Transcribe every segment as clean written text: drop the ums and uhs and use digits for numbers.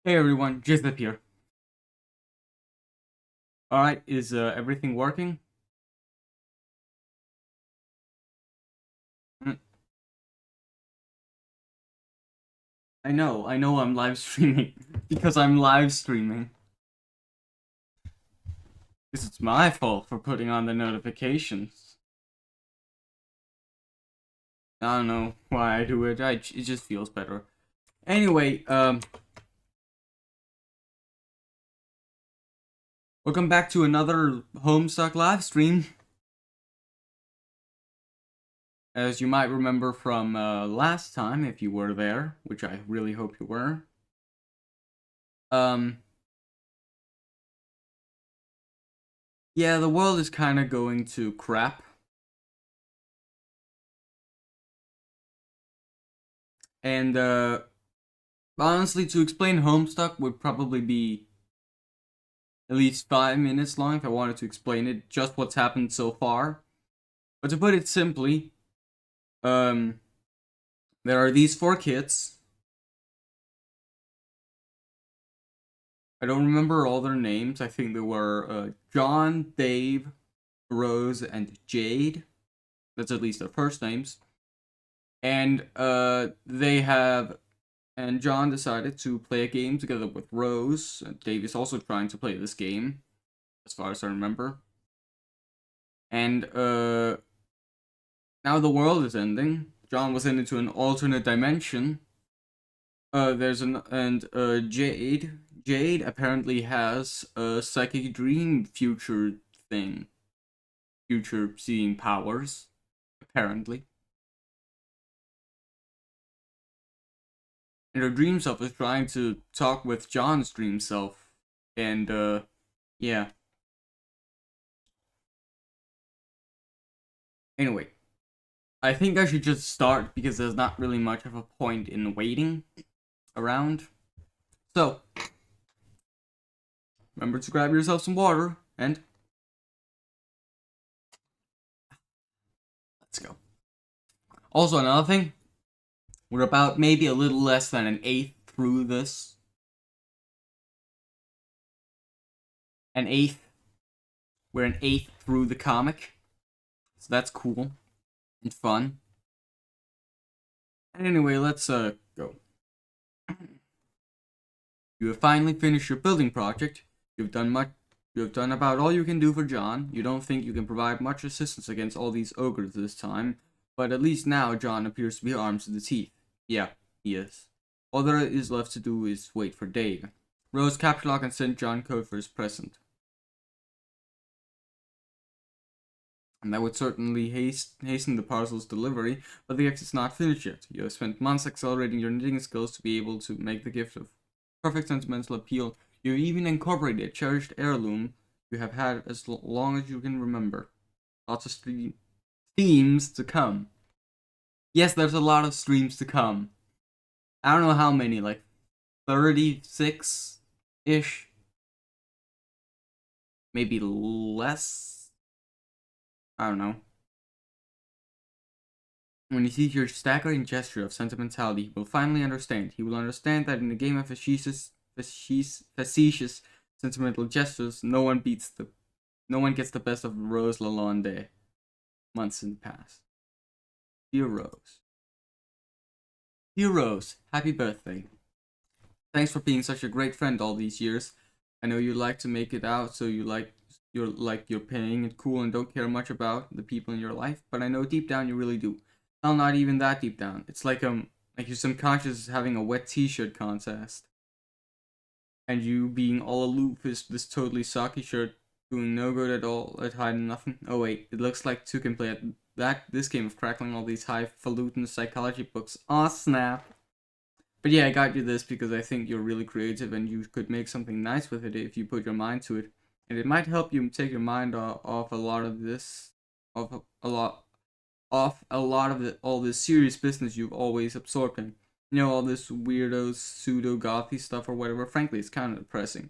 Hey everyone, Jizip here. Alright, is everything working? Mm, I know I'm live streaming. Because I'm live streaming. Because it's my fault for putting on the notifications. I don't know why I do it, it just feels better. Anyway, welcome back to another Homestuck live stream. As you might remember from last time, if you were there, which I really hope you were. Um, yeah, the world is kind of going to crap. And, honestly, to explain Homestuck would probably be at least 5 minutes long if I wanted to explain it, just what's happened so far. But to put it simply, um, there are these four kids. I don't remember all their names. I think they were John, Dave, Rose, and Jade. That's at least their first names. And and John decided to play a game together with Rose. Dave is also trying to play this game, as far as I remember. And now the world is ending. John was sent into an alternate dimension. Jade. Jade apparently has a psychic dream future thing. Future seeing powers. Apparently. And her dream self is trying to talk with John's dream self. And, yeah. Anyway. I think I should just start because there's not really much of a point in waiting around. So, remember to grab yourself some water and let's go. Also, another thing, we're about maybe a little less than an eighth through this. An eighth. We're an eighth through the comic. So that's cool and fun. And anyway, let's go. You have finally finished your building project. You have done about all you can do for John. You don't think you can provide much assistance against all these ogres this time, but at least now John appears to be armed to the teeth. Yeah, he is. All there is left to do is wait for Dave. Rose capture lock and send John code for his present. And that would certainly hasten the parcel's delivery, but the X is not finished yet. You have spent months accelerating your knitting skills to be able to make the gift of perfect sentimental appeal. You've even incorporated a cherished heirloom you have had as long as you can remember. Lots of themes to come. Yes, there's a lot of streams to come. I don't know how many, like 36-ish? Maybe less? I don't know. When he sees your staggering gesture of sentimentality, he will finally understand. He will understand that in a game of facetious sentimental gestures, no one gets the best of Rose Lalonde. Months in the past. Dear Rose. Dear Rose, happy birthday. Thanks for being such a great friend all these years. I know you like to make it out, so you're paying it cool and don't care much about the people in your life, but I know deep down you really do. Well, not even that deep down. It's like your subconscious is having a wet t-shirt contest. And you being all aloof is this totally socky shirt doing no good at all at hiding nothing. Oh wait, it looks like two can play at this game of crackling all these highfalutin psychology books. Aw snap. But yeah, I got you this because I think you're really creative and you could make something nice with it if you put your mind to it. And it might help you take your mind off a lot of this, off a lot of all this serious business you've always absorbed in. You know, all this weirdo pseudo gothy stuff or whatever. Frankly, it's kind of depressing.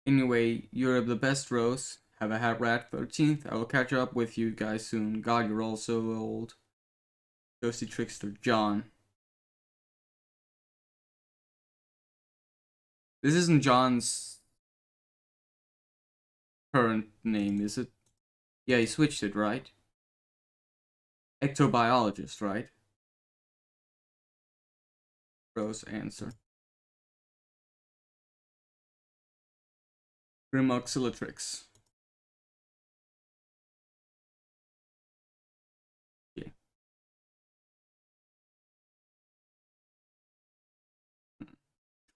Anyway, you're the best, Rose. Have a hat rat 13th. I will catch up with you guys soon. God, you're all so old. Ghosty trickster John. This isn't John's current name, is it? Yeah, he switched it, right? Ectobiologist, right? Rose answer. Grimoxylatrix. Yeah.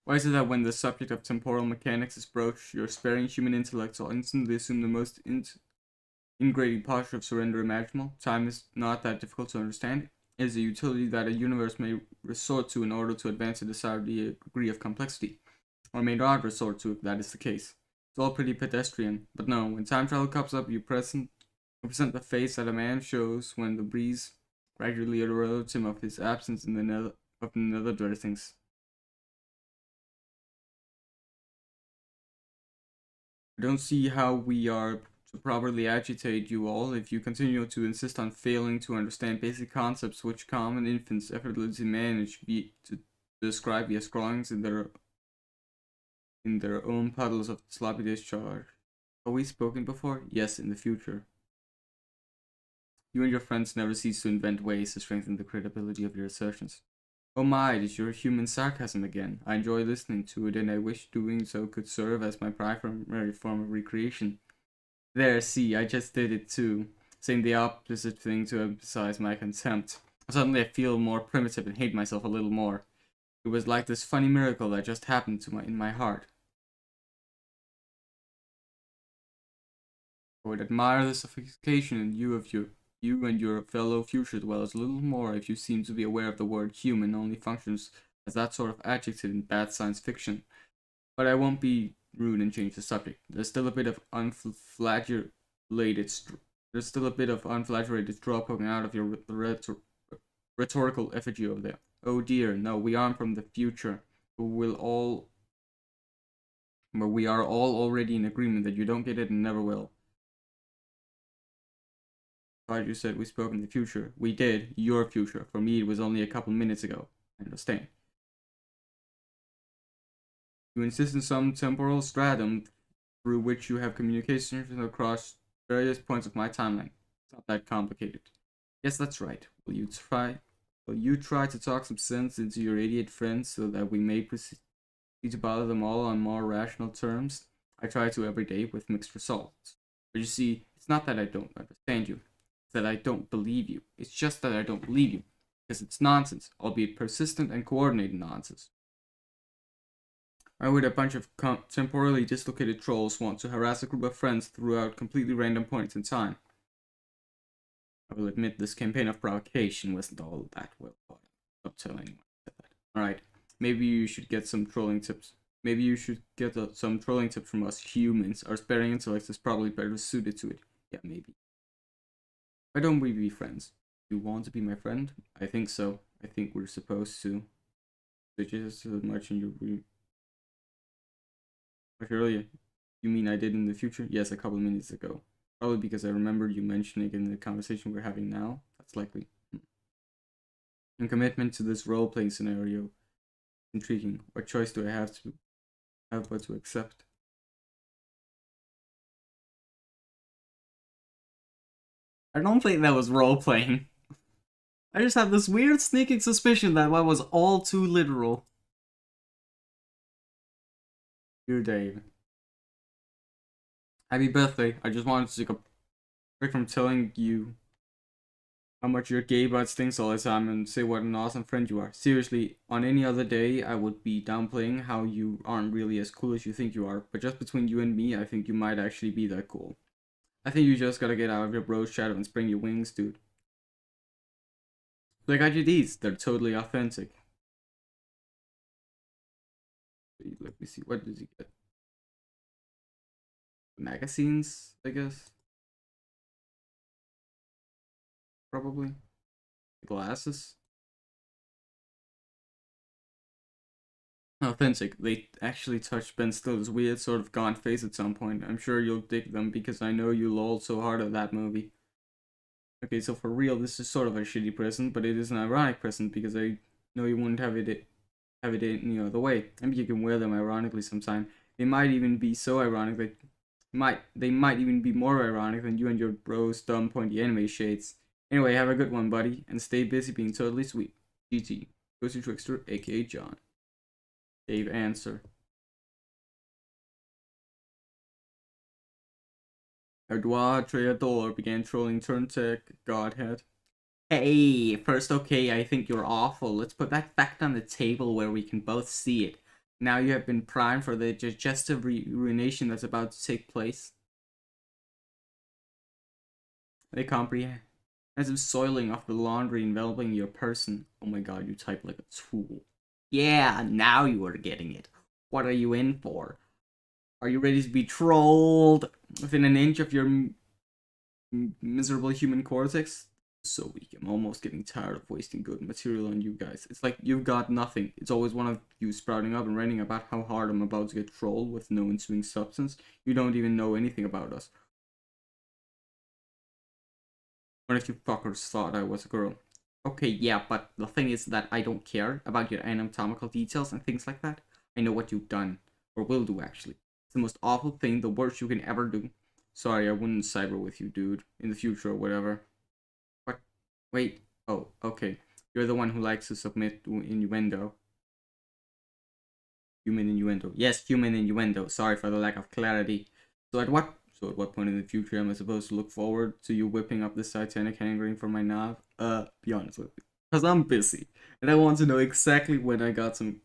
Why is it that when the subject of temporal mechanics is broached, your sparing human intellects will instantly assume the most ingrained posture of surrender imaginable? Time is not that difficult to understand. It is a utility that a universe may resort to in order to advance a desired degree of complexity, or may not resort to if that is the case. It's all pretty pedestrian, but no, when time travel comes up, you present the face that a man shows when the breeze gradually erodes him of his absence in the nether dressings. I don't see how we are to properly agitate you all if you continue to insist on failing to understand basic concepts which common infants effortlessly manage to describe via scrawlings in their own puddles of sloppy discharge. Have we spoken before? Yes, in the future. You and your friends never cease to invent ways to strengthen the credibility of your assertions. Oh my, it is your human sarcasm again. I enjoy listening to it, and I wish doing so could serve as my primary form of recreation. There, see, I just did it too, saying the opposite thing to emphasize my contempt. Suddenly I feel more primitive and hate myself a little more. It was like this funny miracle that just happened in my heart. I would admire the sophistication in you and your fellow future dwellers a little more if you seem to be aware of the word human only functions as that sort of adjective in bad science fiction. But I won't be rude and change the subject. There's still a bit of unflagellated straw poking out of your rhetorical effigy over there. Oh dear, no, we aren't from the future. But we are all already in agreement that you don't get it and never will. You said we spoke in the future. We did. Your future. For me, it was only a couple minutes ago. I understand. You insist on some temporal stratum through which you have communications across various points of my timeline. It's not that complicated. Yes, that's right. Will you try to talk some sense into your idiot friends so that we may proceed to bother them all on more rational terms? I try to every day with mixed results. But you see, it's not that I don't understand you. That I don't believe you. It's just that I don't believe you. Because it's nonsense, albeit persistent and coordinated nonsense. Why would a bunch of temporally dislocated trolls want to harass a group of friends throughout completely random points in time? I will admit this campaign of provocation wasn't all that well thought out. Don't tell anyone I said that. Alright, maybe you should get some trolling tips. Maybe you should get some trolling tips from us humans. Our sparing intellect is probably better suited to it. Yeah, maybe. Why don't we be friends? You want to be my friend? I think so. I think we're supposed to. Just as much in your much earlier. You mean I did in the future? Yes, a couple of minutes ago. Probably because I remember you mentioning it in the conversation we're having now. That's likely. And commitment to this role-playing scenario. Intriguing. What choice do I have but to accept? I don't think that was role-playing. I just have this weird sneaking suspicion that one was all too literal. Dear Dave. Happy birthday. I just wanted to take a break from telling you how much your gay butt stinks all the time and say what an awesome friend you are. Seriously, on any other day, I would be downplaying how you aren't really as cool as you think you are, but just between you and me, I think you might actually be that cool. I think you just gotta get out of your bro's shadow and spread your wings, dude. So I got you these. They're totally authentic. Let me see. What did you get? Magazines, I guess. Probably. Glasses. Authentic. They actually touched Ben Stiller's weird sort of gaunt face at some point. I'm sure you'll dig them because I know you lolled so hard at that movie. Okay, so for real, this is sort of a shitty present, but it is an ironic present because I know you wouldn't have it have it any other way. Maybe you can wear them ironically sometime. They might even be so ironic that they might even be more ironic than you and your bro's dumb pointy anime shades. Anyway, have a good one, buddy, and stay busy being totally sweet. GT. Ghosty Trickster, aka John. Dave answer. Ardois Treador began trolling Turntech Godhead. Hey, first okay, I think you're awful. Let's put that fact on the table where we can both see it. Now you have been primed for the digestive ruination that's about to take place. The comprehensive soiling of the laundry enveloping your person. Oh my god, you type like a tool. Yeah, now you are getting it. What are you in for? Are you ready to be trolled within an inch of your miserable human cortex? So weak. I'm almost getting tired of wasting good material on you guys. It's like you've got nothing. It's always one of you sprouting up and ranting about how hard I'm about to get trolled with no ensuing substance. You don't even know anything about us. What if you fuckers thought I was a girl? Okay, yeah, but the thing is that I don't care about your anatomical details and things like that. I know what you've done. Or will do, actually. It's the most awful thing, the worst you can ever do. Sorry, I wouldn't cyber with you, dude. In the future or whatever. What? Wait. Oh, okay. You're the one who likes to submit to innuendo. Human innuendo. Yes, human innuendo. Sorry for the lack of clarity. So at what point in the future am I supposed to look forward to you whipping up this Titanic hankering for my knob? Be honest with me. Because I'm busy. And I want to know exactly when I got to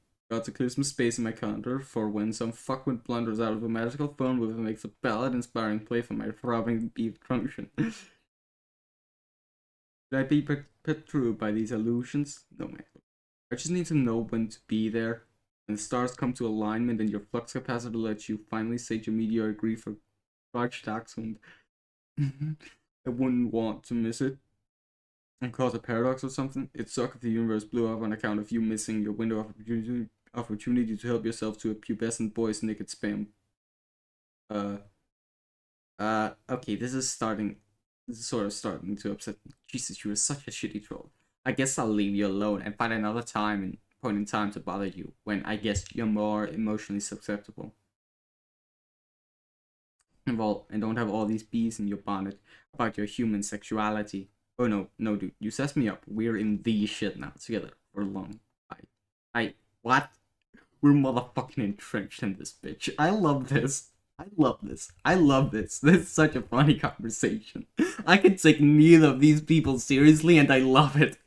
clear some space in my calendar for when some fuckwit blunders out of a magical phone booth and makes a ballad-inspiring play for my throbbing beef trunction. Should I be perturbed by these illusions? No, man. I just need to know when to be there. When the stars come to alignment and your flux capacitor lets you finally sage your meteoric grief for large Dachshund. I wouldn't want to miss it and cause a paradox or something. It'd suck if the universe blew up on account of you missing your window of opportunity to help yourself to a pubescent boy's naked spam. Okay, this is sort of starting to upset me. Jesus, you are such a shitty troll. I guess I'll leave you alone and find another point in time to bother you when I guess you're more emotionally susceptible. Well, and don't have all these bees in your bonnet about your human sexuality. Oh no, dude, you set me up. We're in the shit now together for long. What? We're motherfucking entrenched in this bitch. I love this. This is such a funny conversation. I can take neither of these people seriously and I love it.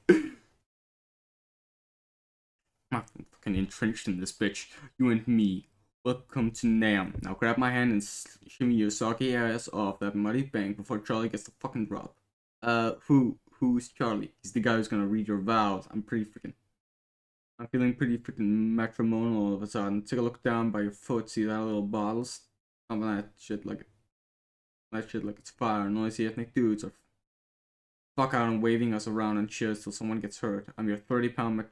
I'm fucking entrenched in this bitch. You and me. Welcome to Nam. Now grab my hand and shimmy your soggy ass off that muddy bank before Charlie gets the fucking drop. Who's Charlie? He's the guy who's gonna read your vows. I'm feeling pretty freaking matrimonial all of a sudden. Take a look down by your foot, see that little bottles? Some of that shit like it's fire. Noisy ethnic dudes are fuck out and waving us around and cheers till someone gets hurt. I'm your 30-pound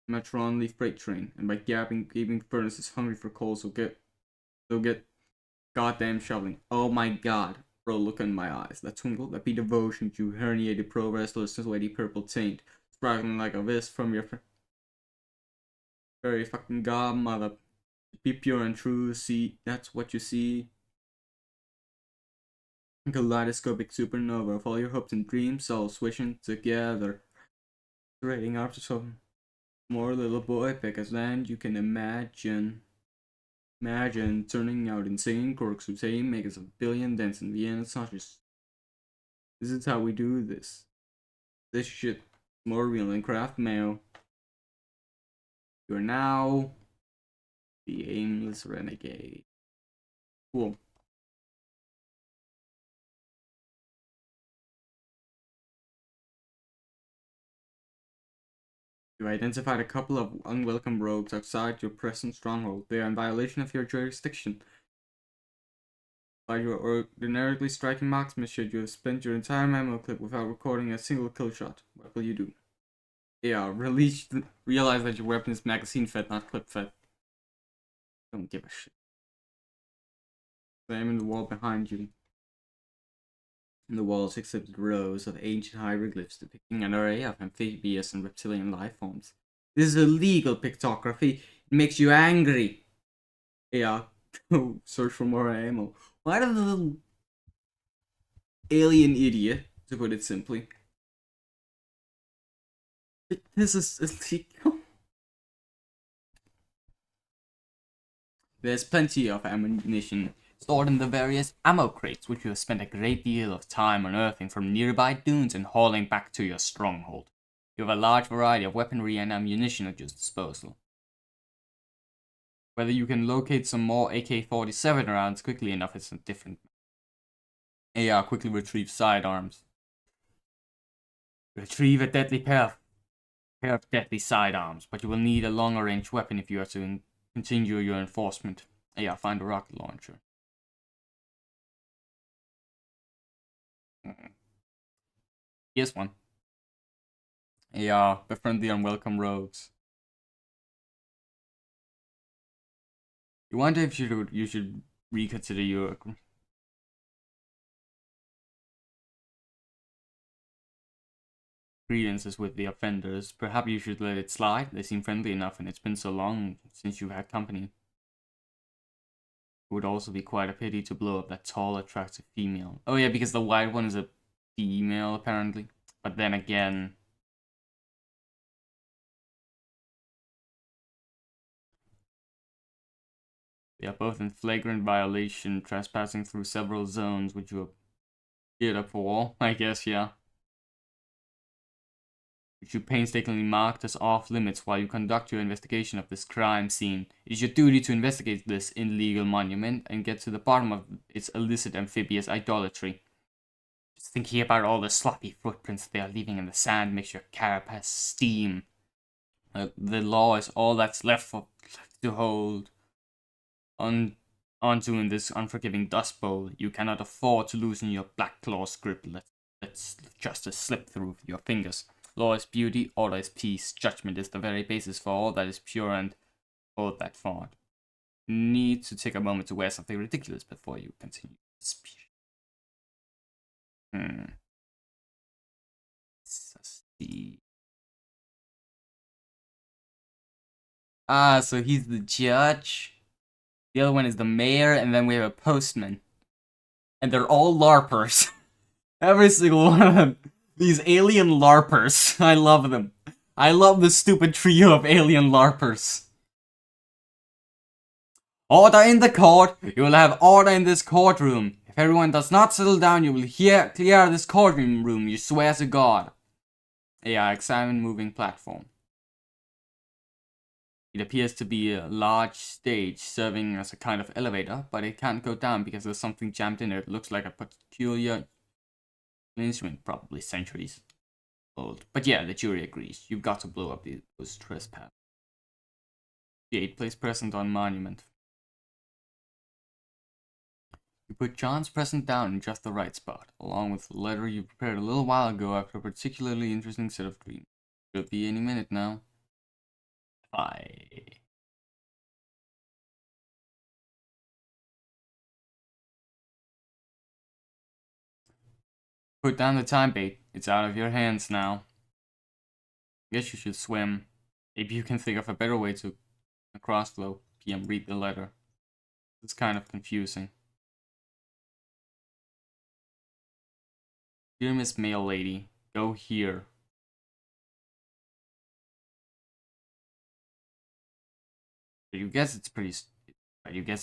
Metronly freight train, and by gaping furnace is hungry for coal, so get goddamn shoveling. Oh my god, bro, look in my eyes. That twinkle, that be devotion to herniated pro wrestler's sweaty purple taint, sparkling like a wisp from your very fucking godmother. Be pure and true, see, that's what you see. A kaleidoscopic supernova of all your hopes and dreams all swishing together. Trading after some more little boy because land you can imagine. Imagine turning out insane quirks whose aim makes a billion dents in Vienna sausages. This is how we do this. This shit is more real than craft mayo. You are now the aimless renegade. Cool. You identified a couple of unwelcome rogues outside your present stronghold. They are in violation of your jurisdiction. By your ordinarily striking marksmanship, you have spent your entire ammo clip without recording a single kill shot. What will you do? Yeah, realize that your weapon is magazine fed, not clip fed. Don't give a shit. Slam in the wall behind you. In the walls exhibit rows of ancient hieroglyphs depicting an array of amphibious and reptilian life forms. This is illegal pictography. It makes you angry. Yeah, go search for more ammo. Why did the little alien idiot, to put it simply? This is illegal. There's plenty of ammunition stored in the various ammo crates, which you have spent a great deal of time unearthing from nearby dunes and hauling back to your stronghold. You have a large variety of weaponry and ammunition at your disposal. Whether you can locate some more AK-47 rounds quickly enough is a different. AR quickly retrieves sidearms. Retrieve a deadly pair of deadly sidearms, but you will need a longer range weapon if you are to continue your enforcement. Yeah, find a rocket launcher. Here's one. Yeah, befriend the unwelcome rogues. You wonder if you should reconsider your grievances with the offenders. Perhaps you should let it slide. They seem friendly enough, and it's been so long since you've had company. It would also be quite a pity to blow up that tall, attractive female. Oh yeah, because the white one is a female, apparently. But then again... They are both in flagrant violation, trespassing through several zones, which you appeared up for, I guess, yeah. Which you painstakingly marked as off-limits while you conduct your investigation of this crime scene. It is your duty to investigate this illegal monument and get to the bottom of its illicit amphibious idolatry. Just thinking about all the sloppy footprints they are leaving in the sand makes your carapace steam. The law is all that's left to hold onto in this unforgiving dust bowl. You cannot afford to loosen your black claw's grip. Let's justice slip through your fingers. Law is beauty, order is peace, judgment is the very basis for all that is pure and all that fought. You need to take a moment to wear something ridiculous before you continue to speak. Ah, so he's the judge. The other one is the mayor, and then we have a postman. And they're all LARPers. Every single one of them. These alien LARPers. I love them. I love the stupid trio of alien LARPers. Order in the court. You will have order in this courtroom. If everyone does not settle down, you will clear this courtroom room. You swear to God. Yeah, examine moving platform. It appears to be a large stage serving as a kind of elevator, but it can't go down because there's something jammed in it. It looks like a peculiar instrument, probably centuries old. But yeah, the jury agrees. You've got to blow up those trespass. Jade, place present on monument. You put John's present down in just the right spot, along with the letter you prepared a little while ago after a particularly interesting set of dreams. Should be any minute now. Bye. Put down the time bait. It's out of your hands now. Guess you should swim. Maybe you can think of a better way to crossflow. PM, read the letter. It's kind of confusing. Dear Miss Mail Lady, go here. But you guess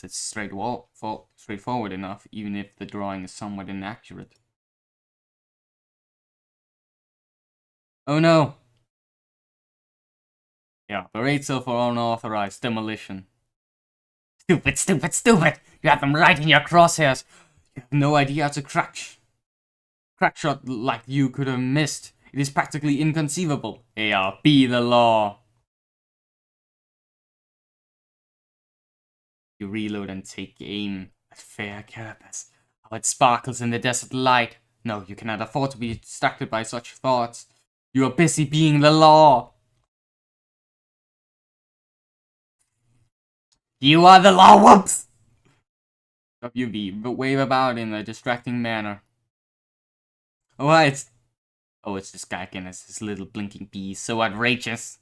it's straightforward enough, even if the drawing is somewhat inaccurate. Oh no! Yeah, the sale for unauthorized demolition. Stupid, stupid, stupid! You have them right in your crosshairs. You have no idea how to crack shot like you could have missed. It is practically inconceivable. AR, be the law. You reload and take aim at fair carapace. How it sparkles in the desert light. No, you cannot afford to be distracted by such thoughts. You are busy being the law. You are the law, whoops! WB, but wave about in a distracting manner. Oh, it's this guy again as his little blinking bee, so outrageous.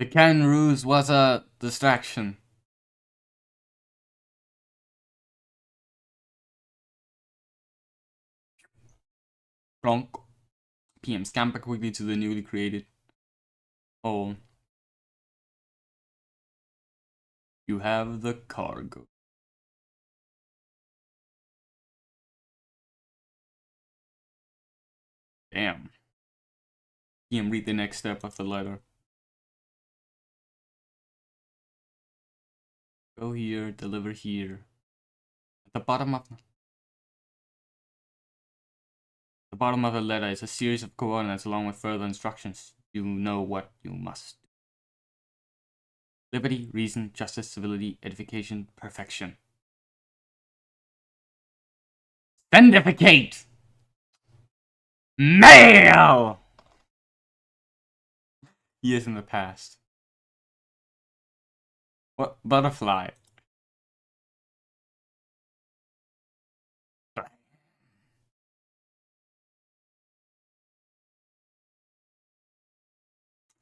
The Ken ruse was a distraction. Plonk. PM scamper quickly to the newly created hole. You have the cargo. Damn. PM read the next step of the letter. Go here, deliver here. At the bottom of the letter is a series of coordinates along with further instructions. You know what you must. Liberty, reason, justice, civility, edification, perfection. Stendificate! Mail! Years in the past. What? Butterfly.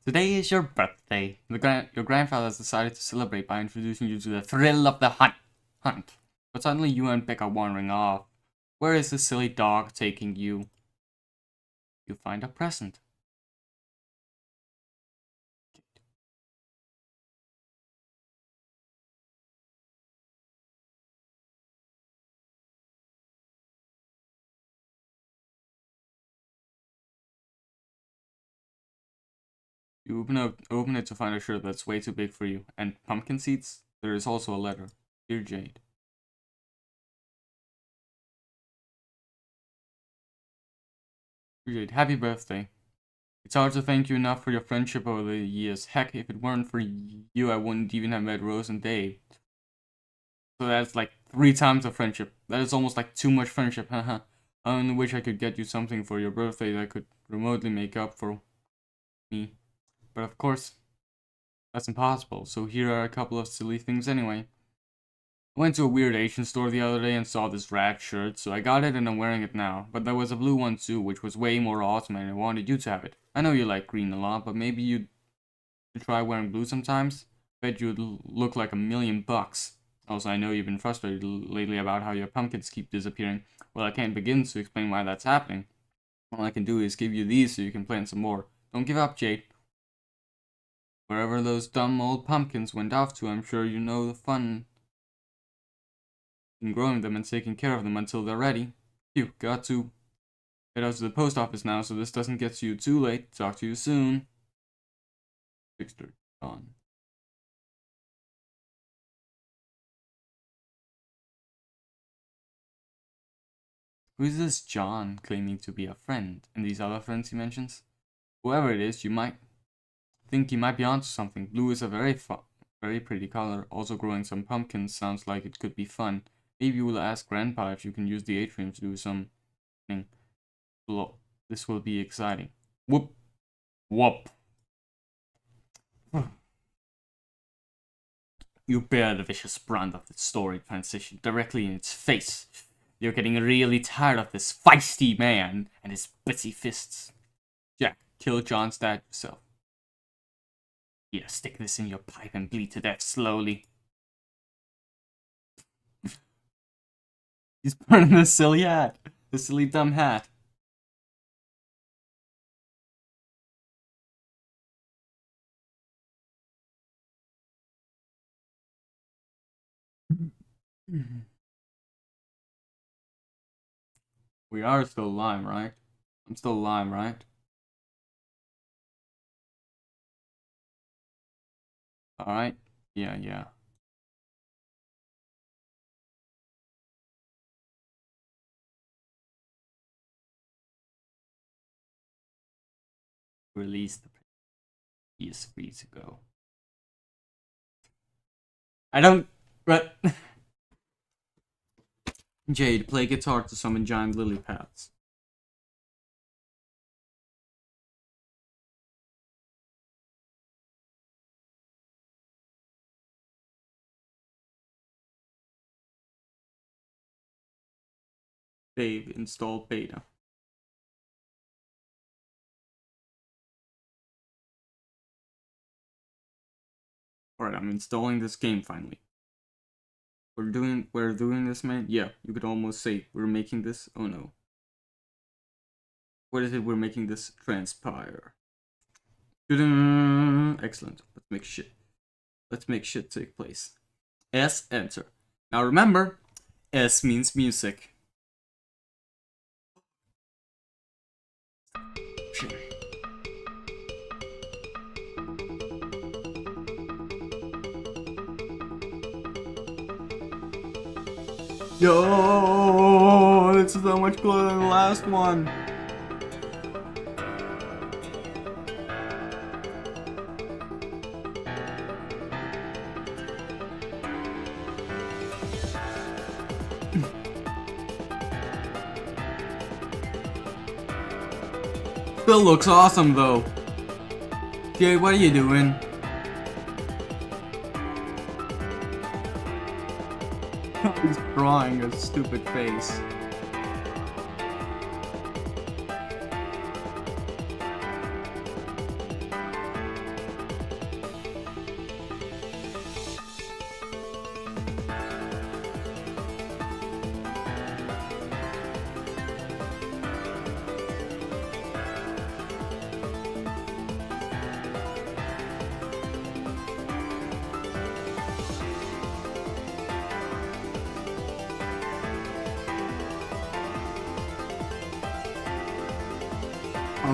Today is your birthday. Your grandfather has decided to celebrate by introducing you to the thrill of the hunt. But suddenly you and Beck are wandering off. Where is this silly dog taking you? You find a present. You open it to find a shirt that's way too big for you. And pumpkin seeds? There is also a letter. Dear Jade. Dear Jade, happy birthday. It's hard to thank you enough for your friendship over the years. Heck, if it weren't for you, I wouldn't even have met Rose and Dave. So that's like 3 times the friendship. That is almost like too much friendship, haha. I only wish I could get you something for your birthday that could remotely make up for me. But of course, that's impossible, so here are a couple of silly things anyway. I went to a weird Asian store the other day and saw this rat shirt, so I got it and I'm wearing it now. But there was a blue one too, which was way more awesome and I wanted you to have it. I know you like green a lot, but maybe you'd try wearing blue sometimes? Bet you'd look like $1,000,000. Also, I know you've been frustrated lately about how your pumpkins keep disappearing. Well, I can't begin to explain why that's happening. All I can do is give you these so you can plant some more. Don't give up, Jade. Wherever those dumb old pumpkins went off to, I'm sure you know the fun in growing them and taking care of them until they're ready. Phew, got to head out to the post office now so this doesn't get to you too late. Talk to you soon. Fixter, gone. Who is this John claiming to be a friend? And these other friends he mentions? Whoever it is, you might think he might be onto something. Blue is a very pretty color. Also growing some pumpkins sounds like it could be fun. Maybe we'll ask Grandpa if you can use the atrium to do something. This will be exciting. Whoop. Whoop. You bear the vicious brand of the story transition directly in its face. You're getting really tired of this feisty man and his busy fists. Jack, kill John's dad yourself. Here, stick this in your pipe and bleed to death slowly. He's burning the silly hat. The silly dumb hat. We are still lime, right? I'm still lime, right? Alright? Yeah. Released. He is free to go. I don't... But... Jade, play guitar to summon giant lily pads. Dave, install beta. Alright, I'm installing this game finally. We're doing this, man? Yeah, you could almost say we're making this. Oh no. What is it? We're making this transpire. Excellent. Let's make shit take place. S, enter. Now remember, S means music. Yo, this is so much cooler than the last one. Still looks awesome though. Jay, what are you doing? He's drawing a stupid face.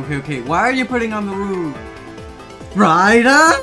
Okay, why are you putting on the roof? Ryder!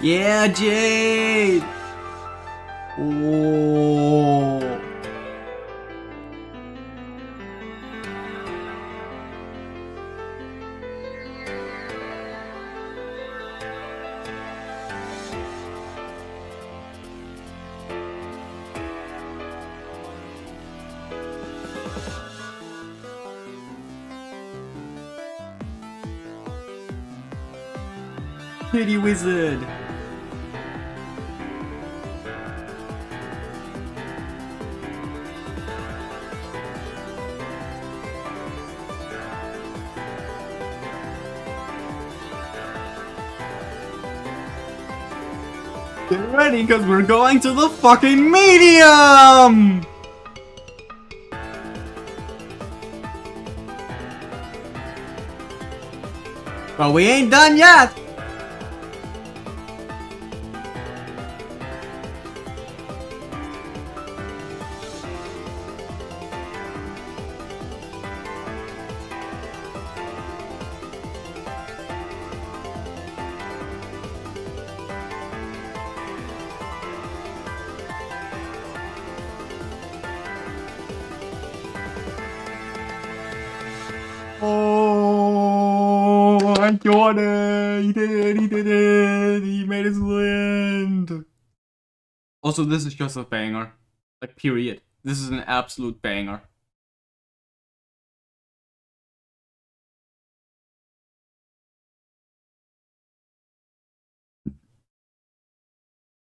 Yeah, Jade! Oh. Kitty Wizard! Get ready, cause we're going to the fucking medium! But we ain't done yet! Oh, I got it! He did it! He made his land! Also, this is just a banger. Like, period. This is an absolute banger.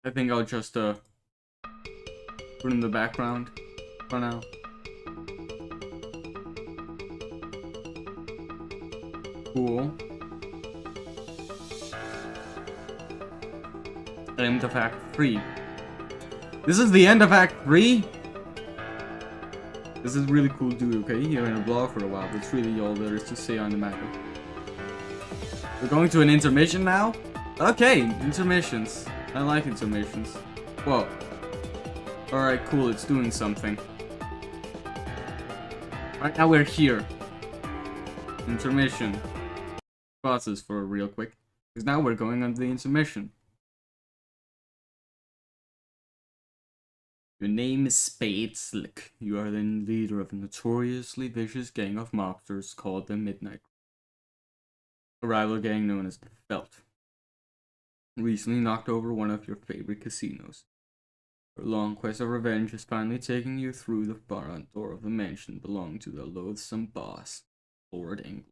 I think I'll just, put in the background for now. Cool. End of Act 3. This is the end of Act 3? This is really cool, dude, okay? You're in a blog for a while. That's really all there is to say on the matter. We're going to an intermission now? Okay, intermissions. I like intermissions. Whoa. Alright, cool, it's doing something. Right now we're here. Intermission. Pause this for real quick. Because now we're going on the intermission. Your name is Spade Slick. You are the leader of a notoriously vicious gang of mobsters called the Midnight. A rival gang known as the Felt. Recently knocked over one of your favorite casinos. Your long quest of revenge is finally taking you through the front door of the mansion belonging to the loathsome boss, Lord England.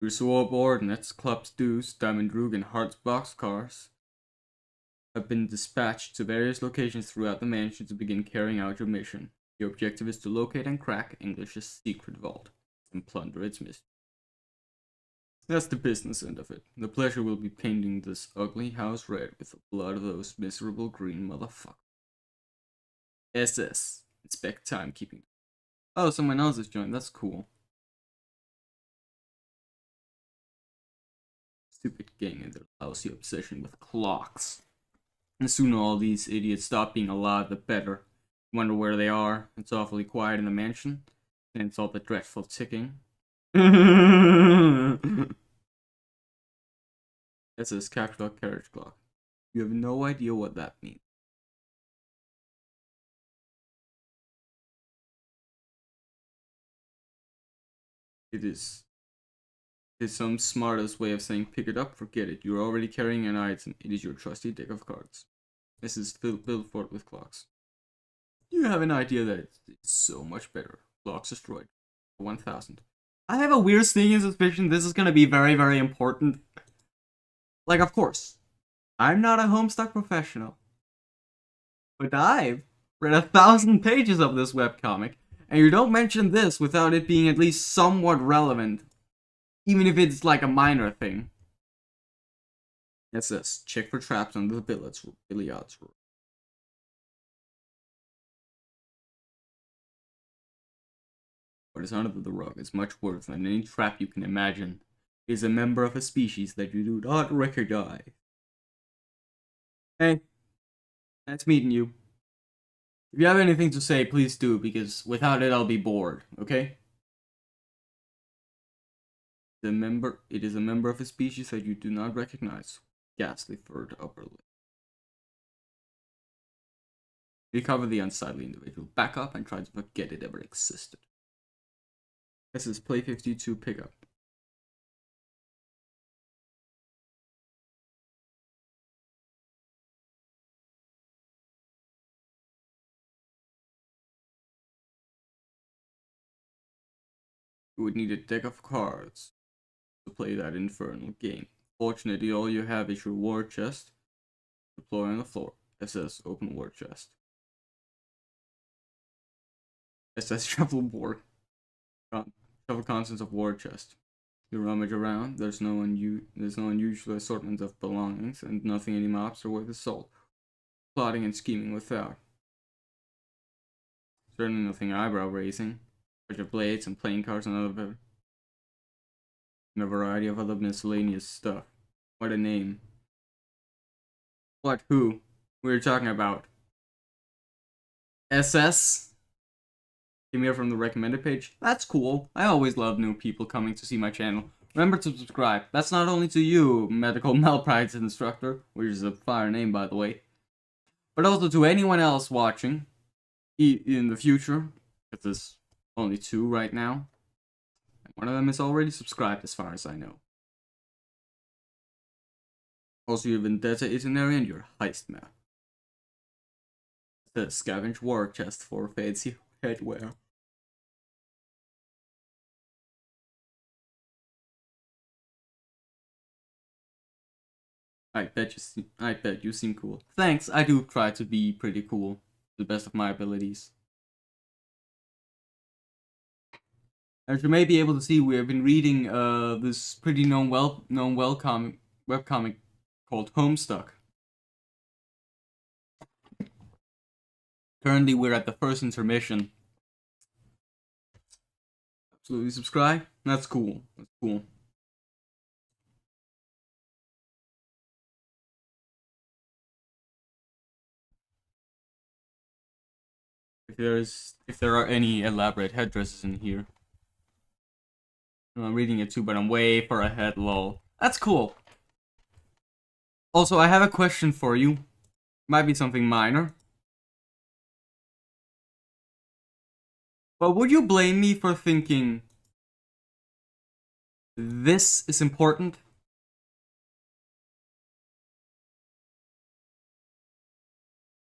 Your subordinates, Club's Deuce, Diamond Droog, and Heart's boxcars have been dispatched to various locations throughout the mansion to begin carrying out your mission. Your objective is to locate and crack English's secret vault and plunder its mystery. That's the business end of it. The pleasure will be painting this ugly house red with the blood of those miserable green motherfuckers. SS. Inspect timekeeping. Oh, someone else has joined. That's cool. Stupid gang and their lousy obsession with clocks. The sooner all these idiots stop being alive, the better. Wonder where they are. It's awfully quiet in the mansion. And it's all the dreadful ticking. That says capital carriage clock. You have no idea what that means. It is some smartest way of saying pick it up, forget it. You're already carrying an item. It is your trusty deck of cards. This is filled for it with clocks. You have an idea that it's so much better. Clocks destroyed. 1000. I have a weird sneaking suspicion this is gonna be very, very important. Like, of course, I'm not a Homestuck professional. But I've read 1,000 pages of this webcomic, and you don't mention this without it being at least somewhat relevant. Even if it's like a minor thing. It says, check for traps under the billiards room. What is under the rug is much worse than any trap you can imagine. It is a member of a species that you do not recognize. Hey, nice meeting you. If you have anything to say, please do, because without it I'll be bored, okay? It is a member of a species that you do not recognize. Ghastly furred upper lip. Recover the unsightly individual. Back up and try to forget it ever existed. This is play 52 pickup. You would need a deck of cards to play that infernal game. Fortunately, all you have is your war chest. Deploy on the floor. SS open war chest. SS shuffleboard. Shuffle contents of war chest. You rummage around. There's no unusual assortment of belongings, and nothing any mobs are worth a salt. Plotting and scheming without. Certainly nothing eyebrow raising. Bunch of blades and playing cards and a variety of other miscellaneous stuff. What a name. What? Who? We were talking about SS? Came here from the recommended page. That's cool. I always love new people coming to see my channel. Remember to subscribe. That's not only to you, medical malpractice instructor, which is a fire name by the way, but also to anyone else watching in the future. Because there's only 2 right now. And one of them is already subscribed as far as I know. Also your vendetta itinerary and your heist map. The scavenge war chest for fancy headwear. I bet you seem cool. Thanks, I do try to be pretty cool, to the best of my abilities. As you may be able to see, we have been reading this pretty known webcomic called Homestuck. Currently, we're at the first intermission. Absolutely subscribe. That's cool. That's cool. If there are any elaborate headdresses in here. No, I'm reading it too, but I'm way far ahead, lol. That's cool. Also, I have a question for you. Might be something minor. But would you blame me for thinking this is important?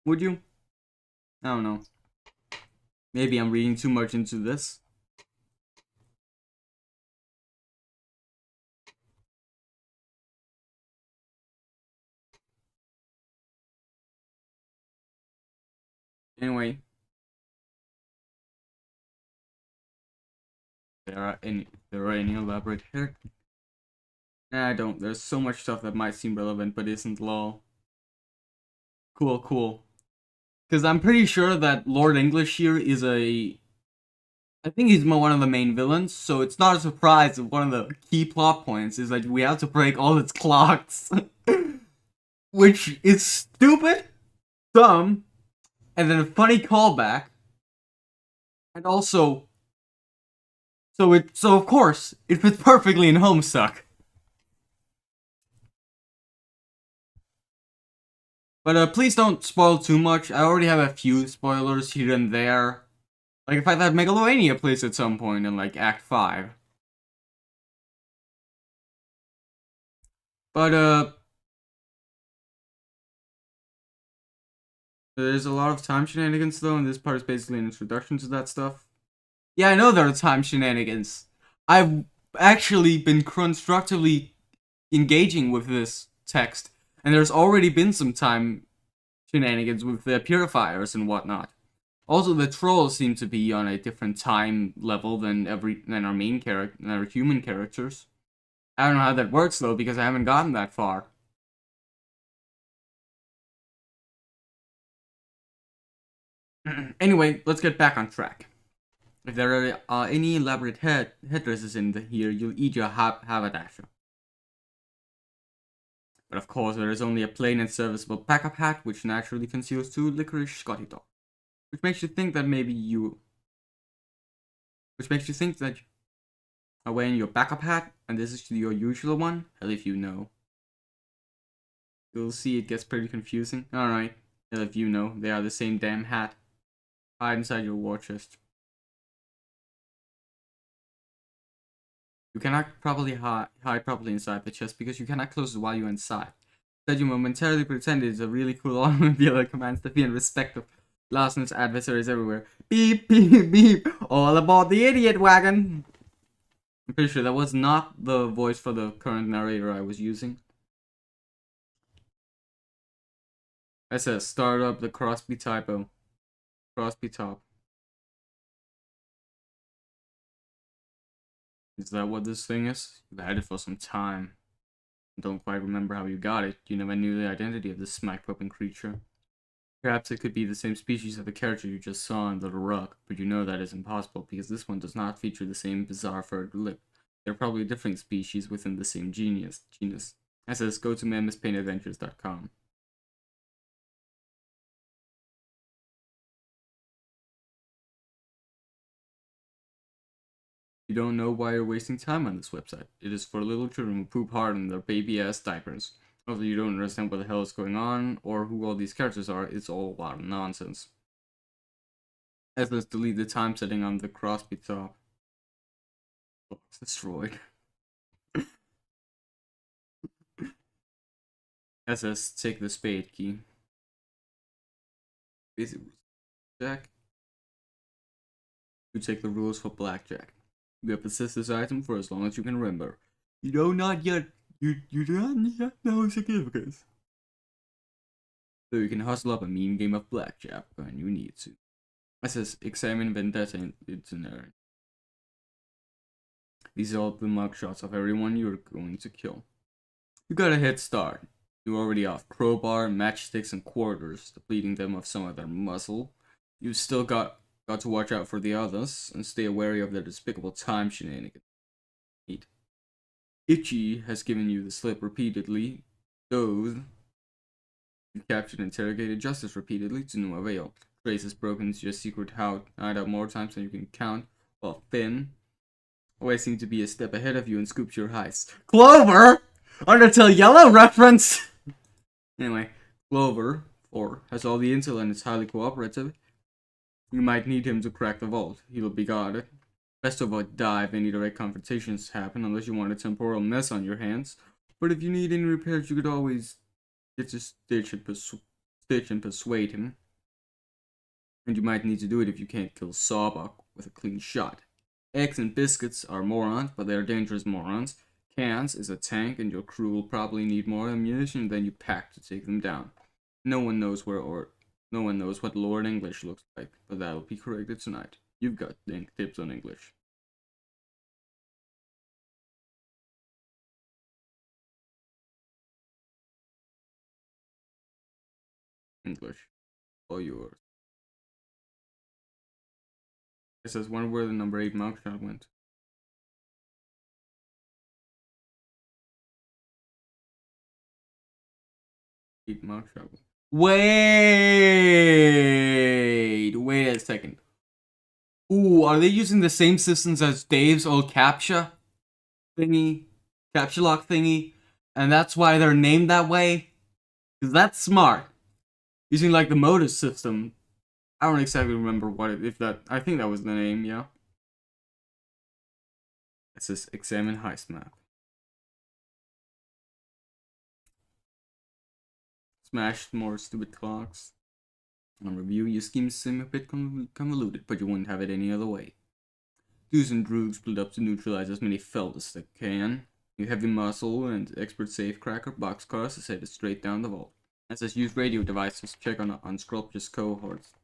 Would you? I don't know. Maybe I'm reading too much into this. Anyway, there are any elaborate here? Nah, I don't. There's so much stuff that might seem relevant but isn't, lol. Cool, cool. Because I'm pretty sure that Lord English here is a... I think he's one of the main villains, so it's not a surprise if one of the key plot points is that we have to break all its clocks. Which is stupid, dumb, and then a funny callback. And also... So of course, it fits perfectly in Homestuck. But please don't spoil too much. I already have a few spoilers here and there. Like the fact that Megalovania plays at some point in like Act 5. But there's a lot of time shenanigans though, and this part is basically an introduction to that stuff. Yeah, I know there are time shenanigans. I've actually been constructively engaging with this text, and there's already been some time shenanigans with the purifiers and whatnot. Also, the trolls seem to be on a different time level than our main character, than our human characters. I don't know how that works though, because I haven't gotten that far. Anyway, let's get back on track. If there are any elaborate headdresses in here, you'll eat your haberdasher. But of course, there is only a plain and serviceable backup hat, which naturally conceals 2 licorice Scotty dogs. Which makes you think that Which makes you think that you are wearing your backup hat, and this is your usual one? Hell if you know. You'll see it gets pretty confusing. Alright, hell if you know, they are the same damn hat. Hide inside your war chest. You cannot properly hide properly inside the chest because you cannot close it while you're inside. Instead, you momentarily pretend it is a really cool automobile that commands the fear and respect of Larsen's adversaries everywhere. Beep, beep, beep. All aboard the idiot wagon. I'm pretty sure that was not the voice for the current narrator I was using. It says, start up the Crosby typo. Crosby top. Is that what this thing is? You've had it for some time. Don't quite remember how you got it. You never knew the identity of this smack-popping creature. Perhaps it could be the same species of the character you just saw in Little Rock, but you know that is impossible because this one does not feature the same bizarre furred lip. They're probably different species within the same genus. It says, go to mammothpaintadventures.com. You don't know why you're wasting time on this website. It is for little children who poop hard in their baby-ass diapers. Although you don't understand what the hell is going on, or who all these characters are, it's all a lot of nonsense. Let's delete the time setting on the Crosby top. Box destroyed. SS, take the spade key. Basic Jack. You take the rules for blackjack. You have possessed this item for as long as you can remember. You do not yet know significance. So you can hustle up a mean game of blackjack when you need to. It says, examine vendetta itinerary. These are all the mugshots of everyone you're going to kill. You got a head start. You already have crowbar, matchsticks, and quarters, depleting them of some of their muscle. You've still got to watch out for the others, and stay wary of their despicable time shenanigans. Itchy has given you the slip repeatedly. Those you captured and interrogated justice repeatedly to no avail. Trace has broken into your secret hideout more times than you can count, while Finn always seem to be a step ahead of you and scoops your heist. Clover! Undertale Yellow reference! Anyway, Clover, 4, has all the intel and is highly cooperative. You might need him to crack the vault. He'll be guarded. Best to avoid dive any direct confrontations happen unless you want a temporal mess on your hands. But if you need any repairs, you could always get to Stitch and persuade him. And you might need to do it if you can't kill Sawbuck with a clean shot. Eggs and Biscuits are morons, but they're dangerous morons. Cans is a tank, and your crew will probably need more ammunition than you pack to take them down. No one knows what Lord English looks like, but that'll be corrected tonight. You've got tips on English. English. All yours. It says one where the number 8 mugshot went. Mugshot. Wait a second. Ooh, are they using the same systems as Dave's old captcha lock thingy, and that's why they're named that way? Cause that's smart. Using like the Modus system. I don't exactly remember I think that was the name, yeah. It says examine heist map. Smashed more stupid clocks. On review, your scheme seem a bit convoluted, but you wouldn't have it any other way. Do's and Droogs split up to neutralize as many felt as they can. You heavy muscle and expert safecracker boxcars is headed straight down the vault. It says use radio devices to check on unscrupulous cohorts.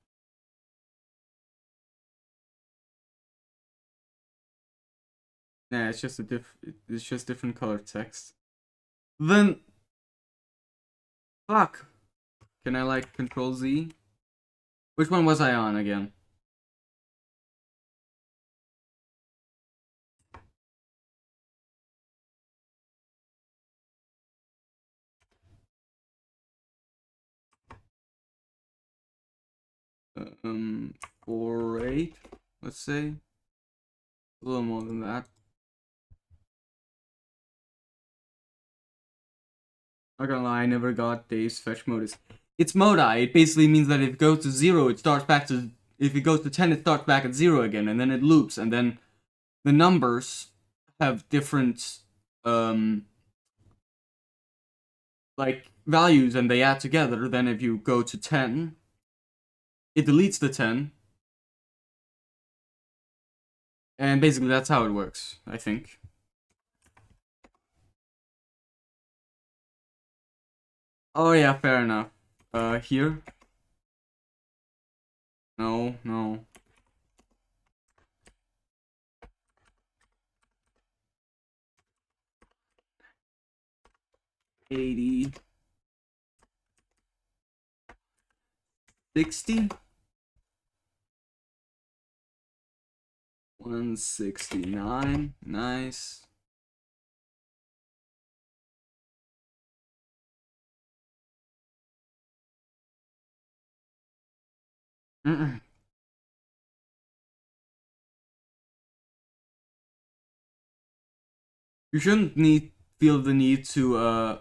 Nah, it's just different colored text. Then, fuck. Can I like Control Z? Which one was I on again? Um, 4-8, let's say. A little more than that. Not gonna lie, I never got Dave's fetch modus. It's modi. It basically means that if it goes to 0, it starts back to... If it goes to 10, it starts back at 0 again, and then it loops, and then the numbers have different, like, values, and they add together. Then if you go to 10, it deletes the 10. And basically that's how it works, I think. Oh yeah, fair enough. Here? No. 80. 60? 169. Nice. You shouldn't feel the need to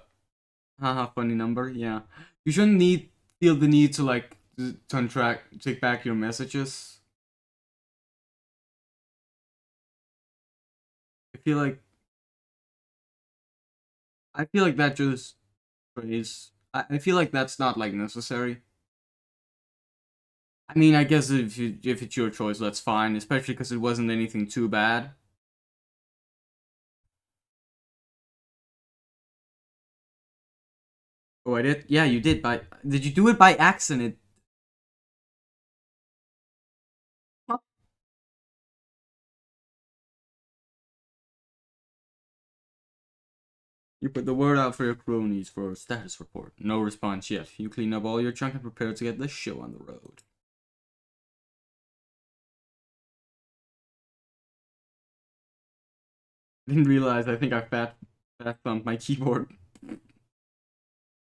haha, funny number, yeah. You shouldn't feel the need to like take back your messages. I feel like that just phrase. I feel like that's not like necessary. I mean, I guess if it's your choice, that's fine. Especially because it wasn't anything too bad. Oh, I did. Yeah, you did. Did you do it by accident? Huh? You put the word out for your cronies for a status report. No response yet. You clean up all your junk and prepare to get the show on the road. Didn't realize. I think I fat thumped my keyboard.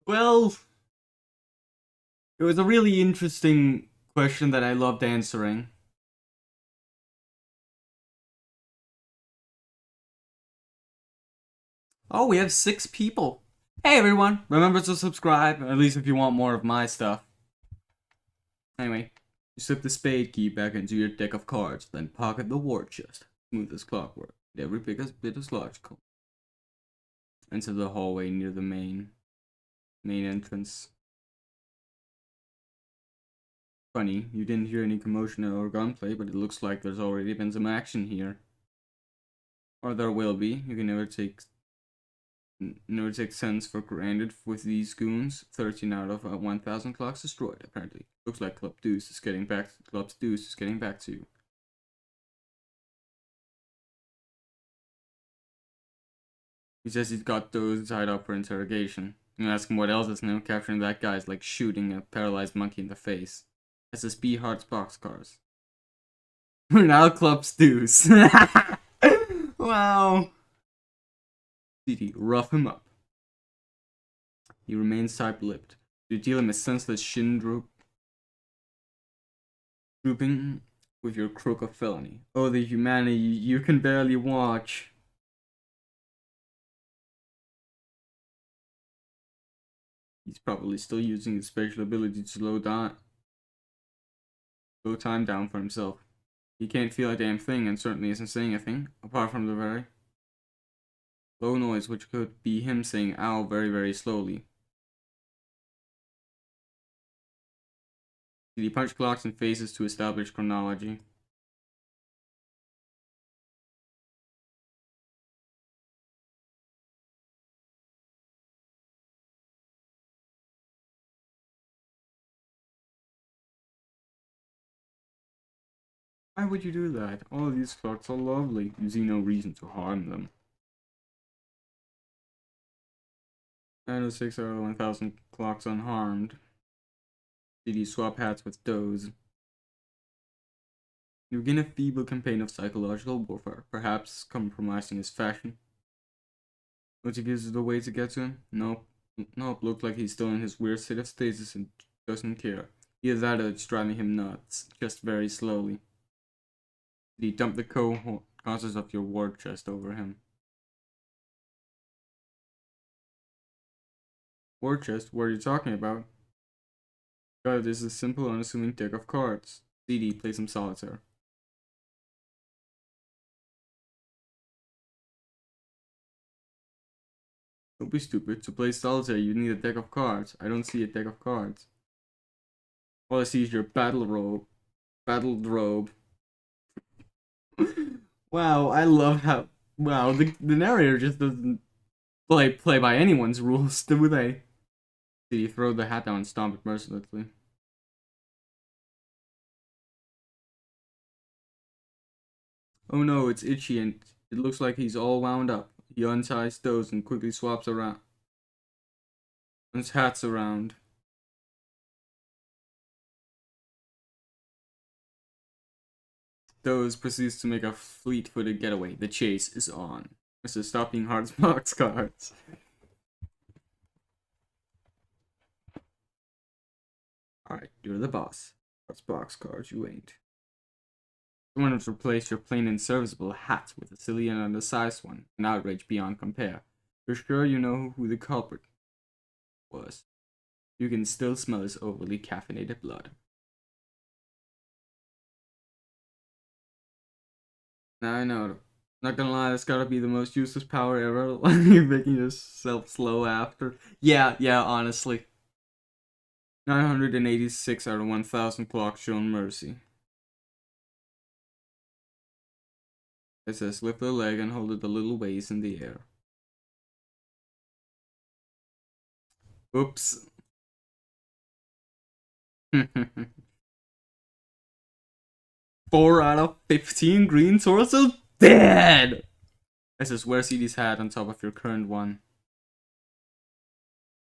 Well, it was a really interesting question that I loved answering. Oh, we have 6 people. Hey everyone, remember to subscribe, at least if you want more of my stuff. Anyway, you slip the spade key back into your deck of cards, then pocket the war chest. Smooth as clockwork. Every biggest bit is logical. Enter the hallway near the main entrance. Funny, you didn't hear any commotion or gunplay, but it looks like there's already been some action here. Or there will be. You can never take sense for granted with these goons. 13 out of 1,000 clocks destroyed, apparently. Looks like Club Deuce is getting back to you. He says he's got those tied up for interrogation. You ask him what else is new. Capturing that guy is like shooting a paralyzed monkey in the face. SSB Hearts boxcars. We're now Club Deuce. Wow. CD, rough him up. He remains tight-lipped. You deal him a senseless shin drooping with your crook of felony. Oh, the humanity you can barely watch. He's probably still using his special ability to slow time down for himself. He can't feel a damn thing and certainly isn't saying a thing, apart from the very low noise which could be him saying ow very, very slowly. Did he punch clocks and faces to establish chronology? Why would you do that? All these clocks are lovely. You see no reason to harm them. 906 out of 1,000 clocks unharmed. Did he swap hats with those? You begin a feeble campaign of psychological warfare, perhaps compromising his fashion. But he gives it a way to get to him? Nope. Looked like he's still in his weird state of stasis and doesn't care. Either that or it's driving him nuts, just very slowly. Did he dump the contents of your war chest over him? War chest? What are you talking about? God, this is a simple, unassuming deck of cards. CD, play some solitaire. Don't be stupid. To play solitaire, you need a deck of cards. I don't see a deck of cards. All I see is your battled robe. Wow, I love how... Wow, the narrator just doesn't play by anyone's rules, do they? Did he throw the hat down and stomp it mercilessly? Oh no, it's itchy and it looks like he's all wound up. He unties those and quickly swaps around. His hats around. Those proceeds to make a fleet-footed getaway. The chase is on. Mr. Stop being Hearts box cards. Alright, you're the boss. Hearts box cards, you ain't. Someone has replaced your plain and serviceable hat with a silly and undersized one. An outrage beyond compare. You're sure you know who the culprit was. You can still smell his overly caffeinated blood. Now I know. Not gonna lie, that's gotta be the most useless power ever. Like making yourself slow after. Yeah, honestly. 986 out of 1,000 clocks shown mercy. It says lift the leg and hold it a little ways in the air. Oops. 4 out of 15 green torsos dead! It says wear CD's hat on top of your current one.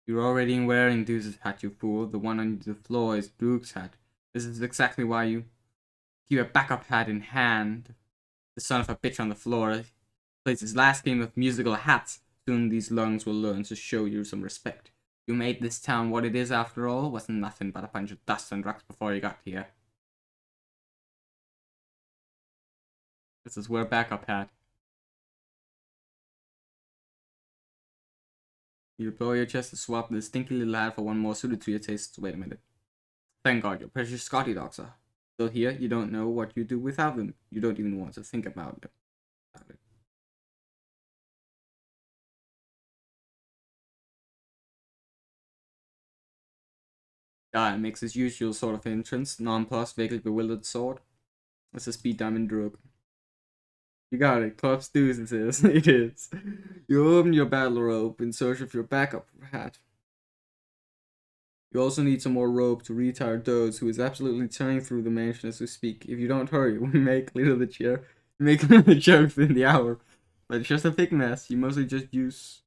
You're already wearing Deuce's hat, you fool. The one on the floor is Brooke's hat. This is exactly why you keep a backup hat in hand. The son of a bitch on the floor plays his last game of musical hats. Soon these lungs will learn to show you some respect. You made this town what it is after all. Wasn't nothing but a bunch of dust and rocks before you got here. This is wear backup hat. You blow your chest to swap the stinky little hat for one more suited to your tastes. Wait a minute. Thank God your precious Scotty dogs are still here. You don't know what you do without them. You don't even want to think about them. Guy makes his usual sort of entrance, nonplussed, vaguely bewildered sort. It's a speed diamond drug. You got it. Club Stews, it is. It is. You open your battle rope in search of your backup hat. You also need some more rope to retire Doze, who is absolutely tearing through the mansion as we speak. If you don't hurry, we may clear the chair. We may clear the chair within the hour. But it's just a big mess. You mostly just use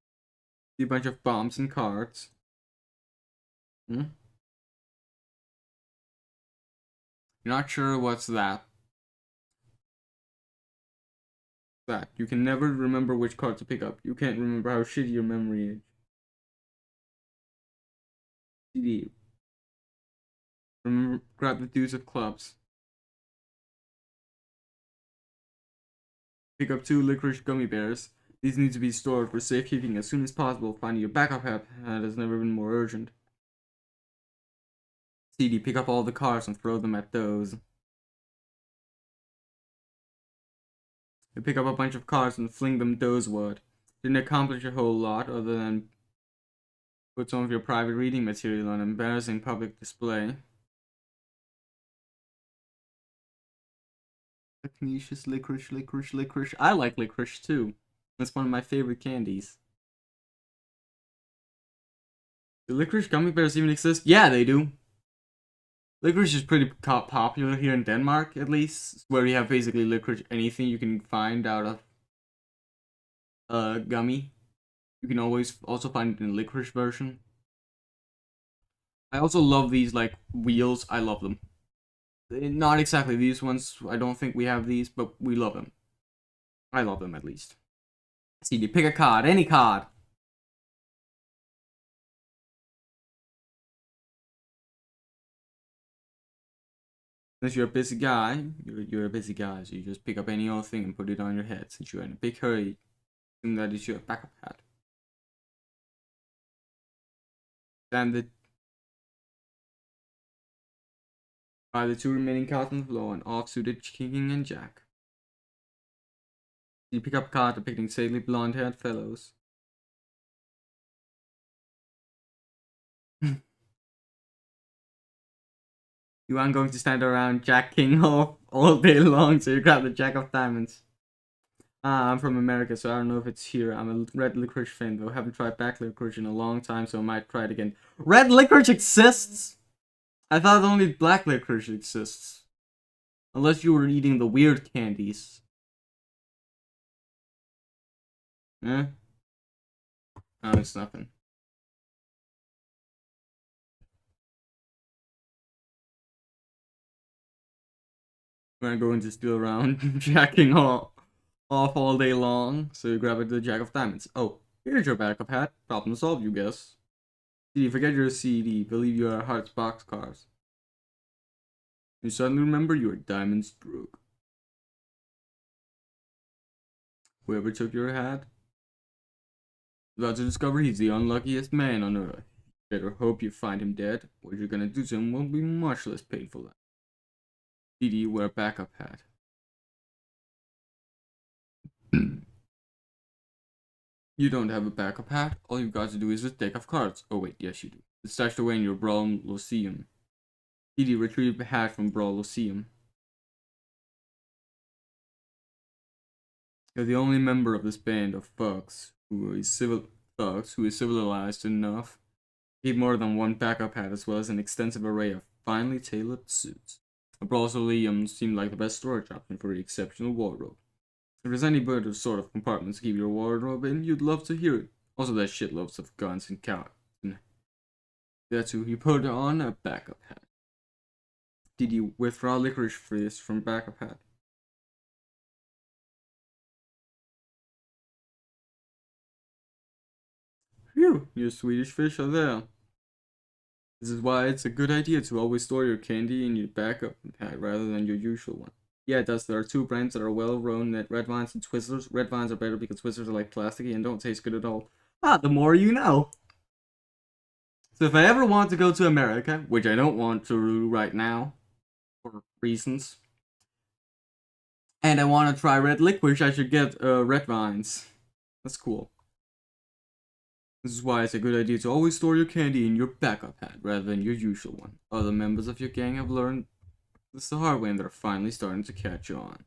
a bunch of bombs and cards. Hmm? You're not sure what's that. That. You can never remember which card to pick up. You can't remember how shitty your memory is. CD. Remember, grab the deuce of clubs. Pick up 2 licorice gummy bears. These need to be stored for safekeeping as soon as possible. Finding your backup hat has never been more urgent. CD. Pick up all the cards and throw them at those. You pick up a bunch of cards and fling them dozeward. Didn't accomplish a whole lot other than put some of your private reading material on embarrassing public display. Pugnacious licorice, licorice, licorice. I like licorice too. That's one of my favorite candies. Do licorice gummy bears even exist? Yeah, they do. Licorice is pretty popular here in Denmark, at least, where you have basically licorice, anything you can find out of gummy. You can always also find it in licorice version. I also love these, like, wheels. I love them. Not exactly these ones. I don't think we have these, but we love them. I love them, at least. CD, pick a card. Any card. Since you're a busy guy, you're a busy guy, so you just pick up any old thing and put it on your head. Since you're in a big hurry, assume that it's your backup hat. Stand it. By the 2 remaining cards on the floor, an off-suited king and jack. You pick up a card depicting sadly blonde-haired fellows. You aren't going to stand around Jack King all day long, so you grab the Jack of Diamonds. I'm from America, so I don't know if it's here. I'm a red licorice fan, though. Haven't tried black licorice in a long time, so I might try it again. Red licorice exists? I thought only black licorice exists. Unless you were eating the weird candies. Eh? Oh, it's nothing. We're going to steal around jacking off all day long, so you grab the Jack of Diamonds. Oh, here's your backup hat. Problem solved, you guess. CD, forget your CD. Believe you are Hearts boxcars. You suddenly remember you are Diamond's drug. Whoever took your hat, about to discover he's the unluckiest man on earth. Better hope you find him dead. What you're gonna do to him will be much less painful. CD, wear a backup hat. You don't have a backup hat. All you've got to do is a deck of cards. Oh wait, yes you do. It's stashed away in your Brawl Lyceum. CD, retrieve the hat from Brawl Lyceum. You're the only member of this band of thugs who is civilized enough to keep more than one backup hat as well as an extensive array of finely tailored suits. A Brawl Lyceum seemed like the best storage option for the exceptional wardrobe. If there's any better sort of compartments to keep your wardrobe in, you'd love to hear it. Also, there's shitloads of guns and cows. That's who you put on a backup hat. Did you withdraw licorice fizz from backup hat? Phew, your Swedish fish are there. This is why it's a good idea to always store your candy in your backup hat rather than your usual one. Yeah, it does. There are 2 brands that are well-known, Red Vines and Twizzlers. Red Vines are better because Twizzlers are like plasticky and don't taste good at all. Ah, the more you know. So if I ever want to go to America, which I don't want to do right now, for reasons, and I want to try red licorice, I should get red vines. That's cool. This is why it's a good idea to always store your candy in your backup hat rather than your usual one. Other members of your gang have learned this the hard way and they're finally starting to catch on.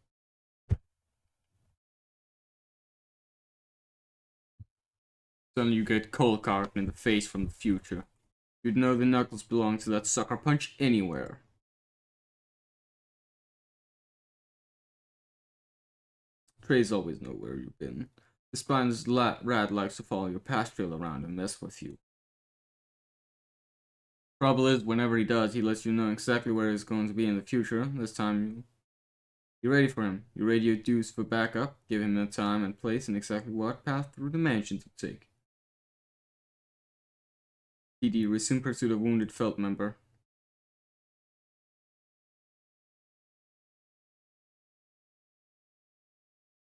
Suddenly you get cold carved in the face from the future. You'd know the knuckles belong to that sucker punch anywhere. Trey's always know where you've been. The spineless rat likes to follow your past trail around and mess with you. Trouble is, whenever he does, he lets you know exactly where he's going to be in the future. This time, you're ready for him. You radio Deuce for backup, give him the time and place and exactly what path through the mansion to take. PD, resume pursuit of wounded Felt member.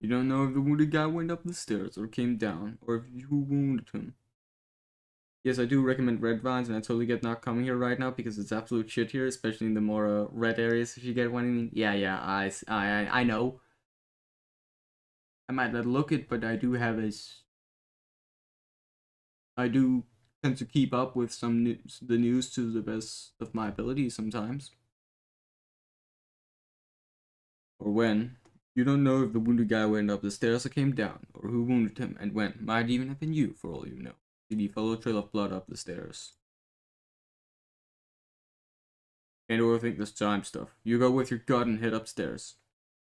You don't know if the wounded guy went up the stairs or came down, or if you wounded him. Yes, I do recommend red vines, and I totally get not coming here right now because it's absolute shit here, especially in the more red areas. If you get what I mean, yeah, I know. I might not look it, but I do have I do tend to keep up with the news to the best of my ability sometimes. Or when. You don't know if the wounded guy went up the stairs or came down, or who wounded him and when. Might even have been you, for all you know. Did he follow a trail of blood up the stairs? Can't overthink this time stuff. You go with your gut and head upstairs.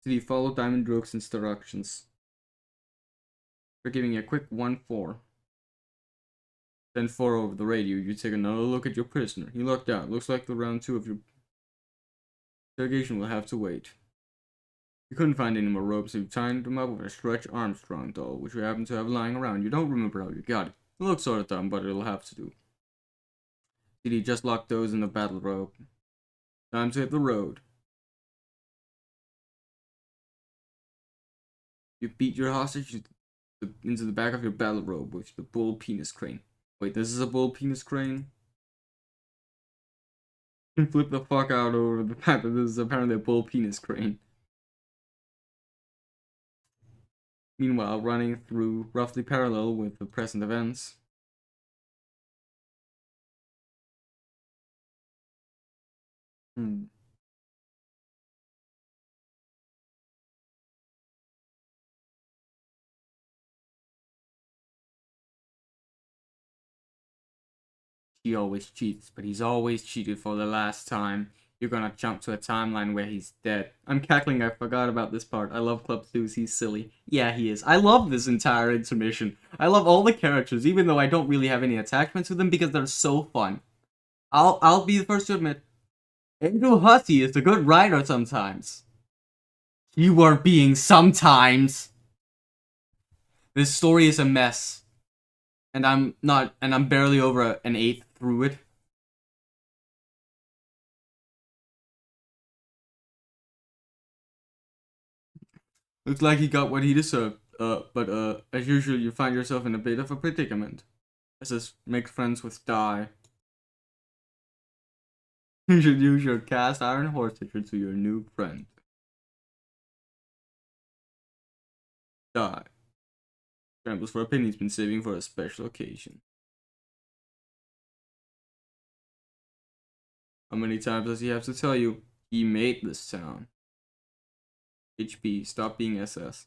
Did he follow Diamond Rogue's instructions? We're giving a quick 1-4. Then 4 over the radio. You take another look at your prisoner. He locked out. Looks like the round 2 of your interrogation will have to wait. You couldn't find any more ropes, so you tied them up with a Stretch Armstrong doll, which you happen to have lying around. You don't remember how you got it. It looks sort of dumb, but it'll have to do. Did he just lock those in the battle rope? Time to hit the road. You beat your hostage into the back of your battle robe with the bull penis crane. Wait, this is a bull penis crane? You flip the fuck out over the fact that this is apparently a bull penis crane. Meanwhile, running through roughly parallel with the present events. He always cheats, but he's always cheated for the last time. You're gonna jump to a timeline where he's dead. I'm cackling, I forgot about this part. I love Club Blues, he's silly. Yeah, he is. I love this entire intermission. I love all the characters, even though I don't really have any attachment to them because they're so fun. I'll be the first to admit, Andrew Hussey is a good writer sometimes. You are being sometimes. This story is a mess. And I'm barely over an 8th through it. Looks like he got what he deserved. But as usual, you find yourself in a bit of a predicament. It says, make friends with Die. You should use your cast iron horse hitcher to your new friend. Die. Scrambles for a pin he's been saving for a special occasion. How many times does he have to tell you? He made this town. HB, stop being SS.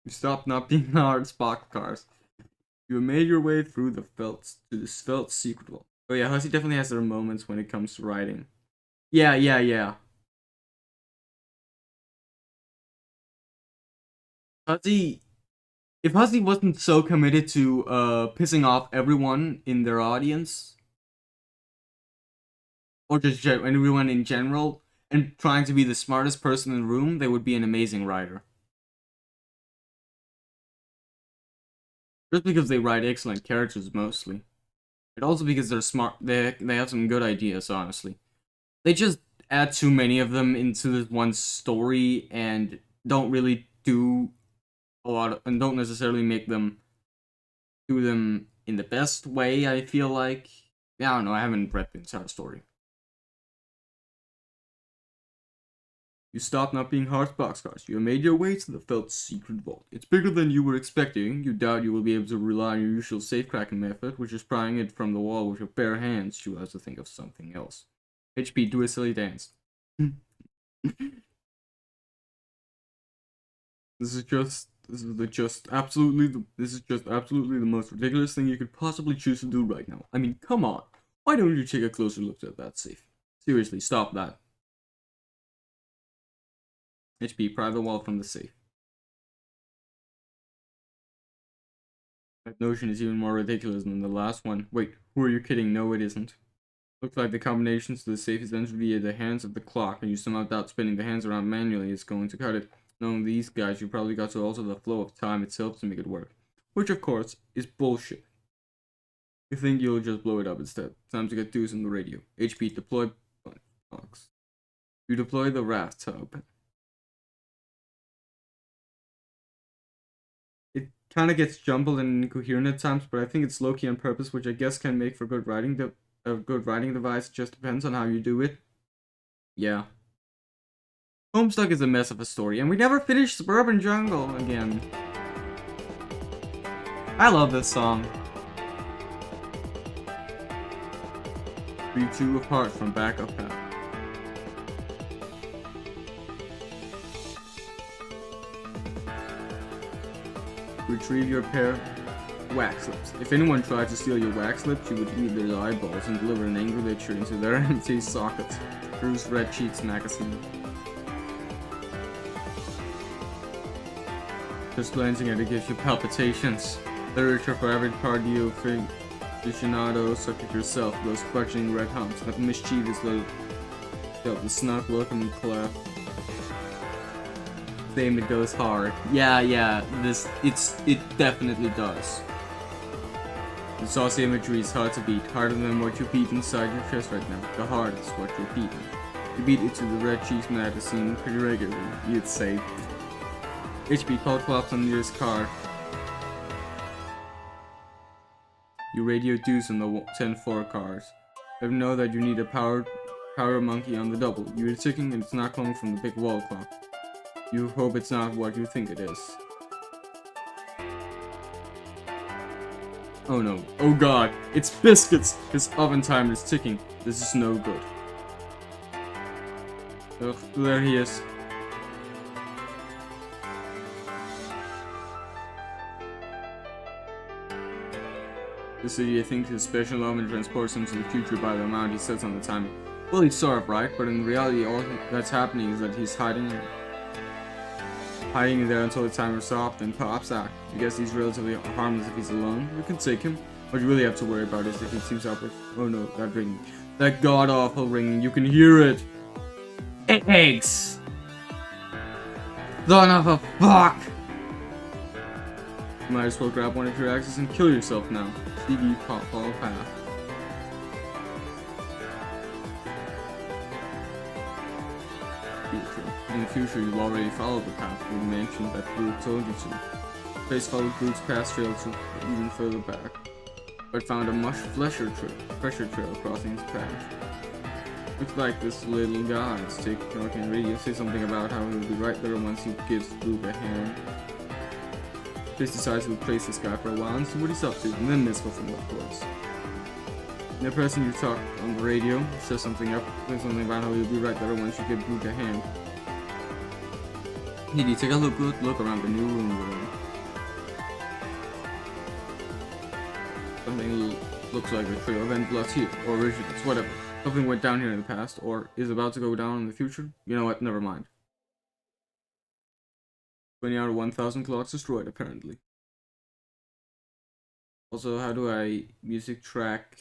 You stopped not being hard spot cars. You made your way through the Felts to the Felt secret wall. Oh yeah, Hussey definitely has their moments when it comes to writing. Yeah. Hussey, if Hussey wasn't so committed to pissing off everyone in their audience, or just everyone in general, and trying to be the smartest person in the room, they would be an amazing writer. Just because they write excellent characters mostly. And also because they're smart, they have some good ideas, honestly. They just add too many of them into this one story and don't really do a lot of, and don't necessarily make them do them in the best way, I feel like. I don't know, I haven't read the entire story. You stopped not being hard boxcars. You have made your way to the Felt's secret vault. It's bigger than you were expecting. You doubt you will be able to rely on your usual safe-cracking method, which is prying it from the wall with your bare hands. You have to think of something else. HP, do a silly dance. This is just absolutely the most ridiculous thing you could possibly choose to do right now. I mean, come on. Why don't you take a closer look at that safe? Seriously, stop that. HP, pry the wall from the safe. That notion is even more ridiculous than the last one. Wait, who are you kidding? No, it isn't. Looks like the combinations to the safe is entered via the hands of the clock, and you somehow doubt spinning the hands around manually is going to cut it. Knowing these guys, you probably got to alter the flow of time itself to make it work. Which, of course, is bullshit. You think you'll just blow it up instead. Time to get Deuce on the radio. HP, deploy box. You deploy the raft tub. It kind of gets jumbled and incoherent at times, but I think it's low-key on purpose, which I guess can make for good writing. A good writing device just depends on how you do it. Yeah. Homestuck is a mess of a story, and we never finished Suburban Jungle again. I love this song. 3-2 apart from backup path. Retrieve your pair of wax lips. If anyone tried to steal your wax lips, you would eat their eyeballs and deliver an angry lecture into their empty sockets. Bruce Red Cheeks magazine. Just glancing at it gives you palpitations. Literature for every cardio aficionado such as yourself, those clutching red humps, that mischievous little the snug look and clap. Same, it goes hard. Yeah, it definitely does. The saucy imagery is hard to beat, harder than what you beat inside your chest right now. The heart is what you're beating. You beat it to the Red Cheese magazine pretty regularly, you'd say. HP, call claps on your car. You radio Deuce on the 10-4 cars. Let them know that you need a power monkey on the double. You're ticking and it's not coming from the big wall clock. You hope it's not what you think it is. Oh no. Oh god. It's Biscuits! His oven timer is ticking. This is no good. Ugh, there he is. This idiot thinks his special oven transports him to the future by the amount he sets on the timer. Well, he's sort of right, but in reality all that's happening is that he's hiding in there until the timer's stopped and pops out. I guess he's relatively harmless if he's alone. You can take him. What you really have to worry about is if he teams up with... Oh no, that ringing. That god-awful ringing. You can hear it. Eggs! Son of a fuck! You might as well grab one of your axes and kill yourself now. TV follow path. In the future, you'll already follow the path we mentioned that Groot told you to. Face followed Groot's past trail to even further back, but found a much fresher trail crossing his path. Looks like this little guy's talking radio say something about how he'll be right there once he gives Groot a hand. Face decides to replace this guy for a while and see what he's up to, and then mess with him, of course. The person you talk on the radio says something about how he'll be right there once you give Groot a hand. He'd take a good look around the new room. Something looks like a trail of blood here, or originals, whatever. Something went down here in the past, or is about to go down in the future. You know what? Never mind. 20 out of 1,000 clocks destroyed, apparently. Also, how do I music track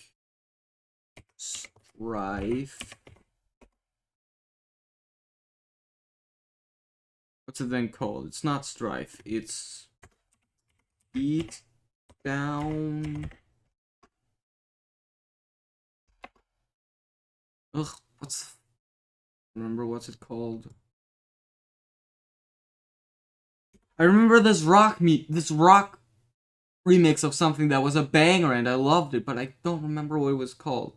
Strife? What's it then called? It's not Strife, it's Beat Down. Ugh, remember what's it called? I remember this rock remix of something that was a banger and I loved it, but I don't remember what it was called.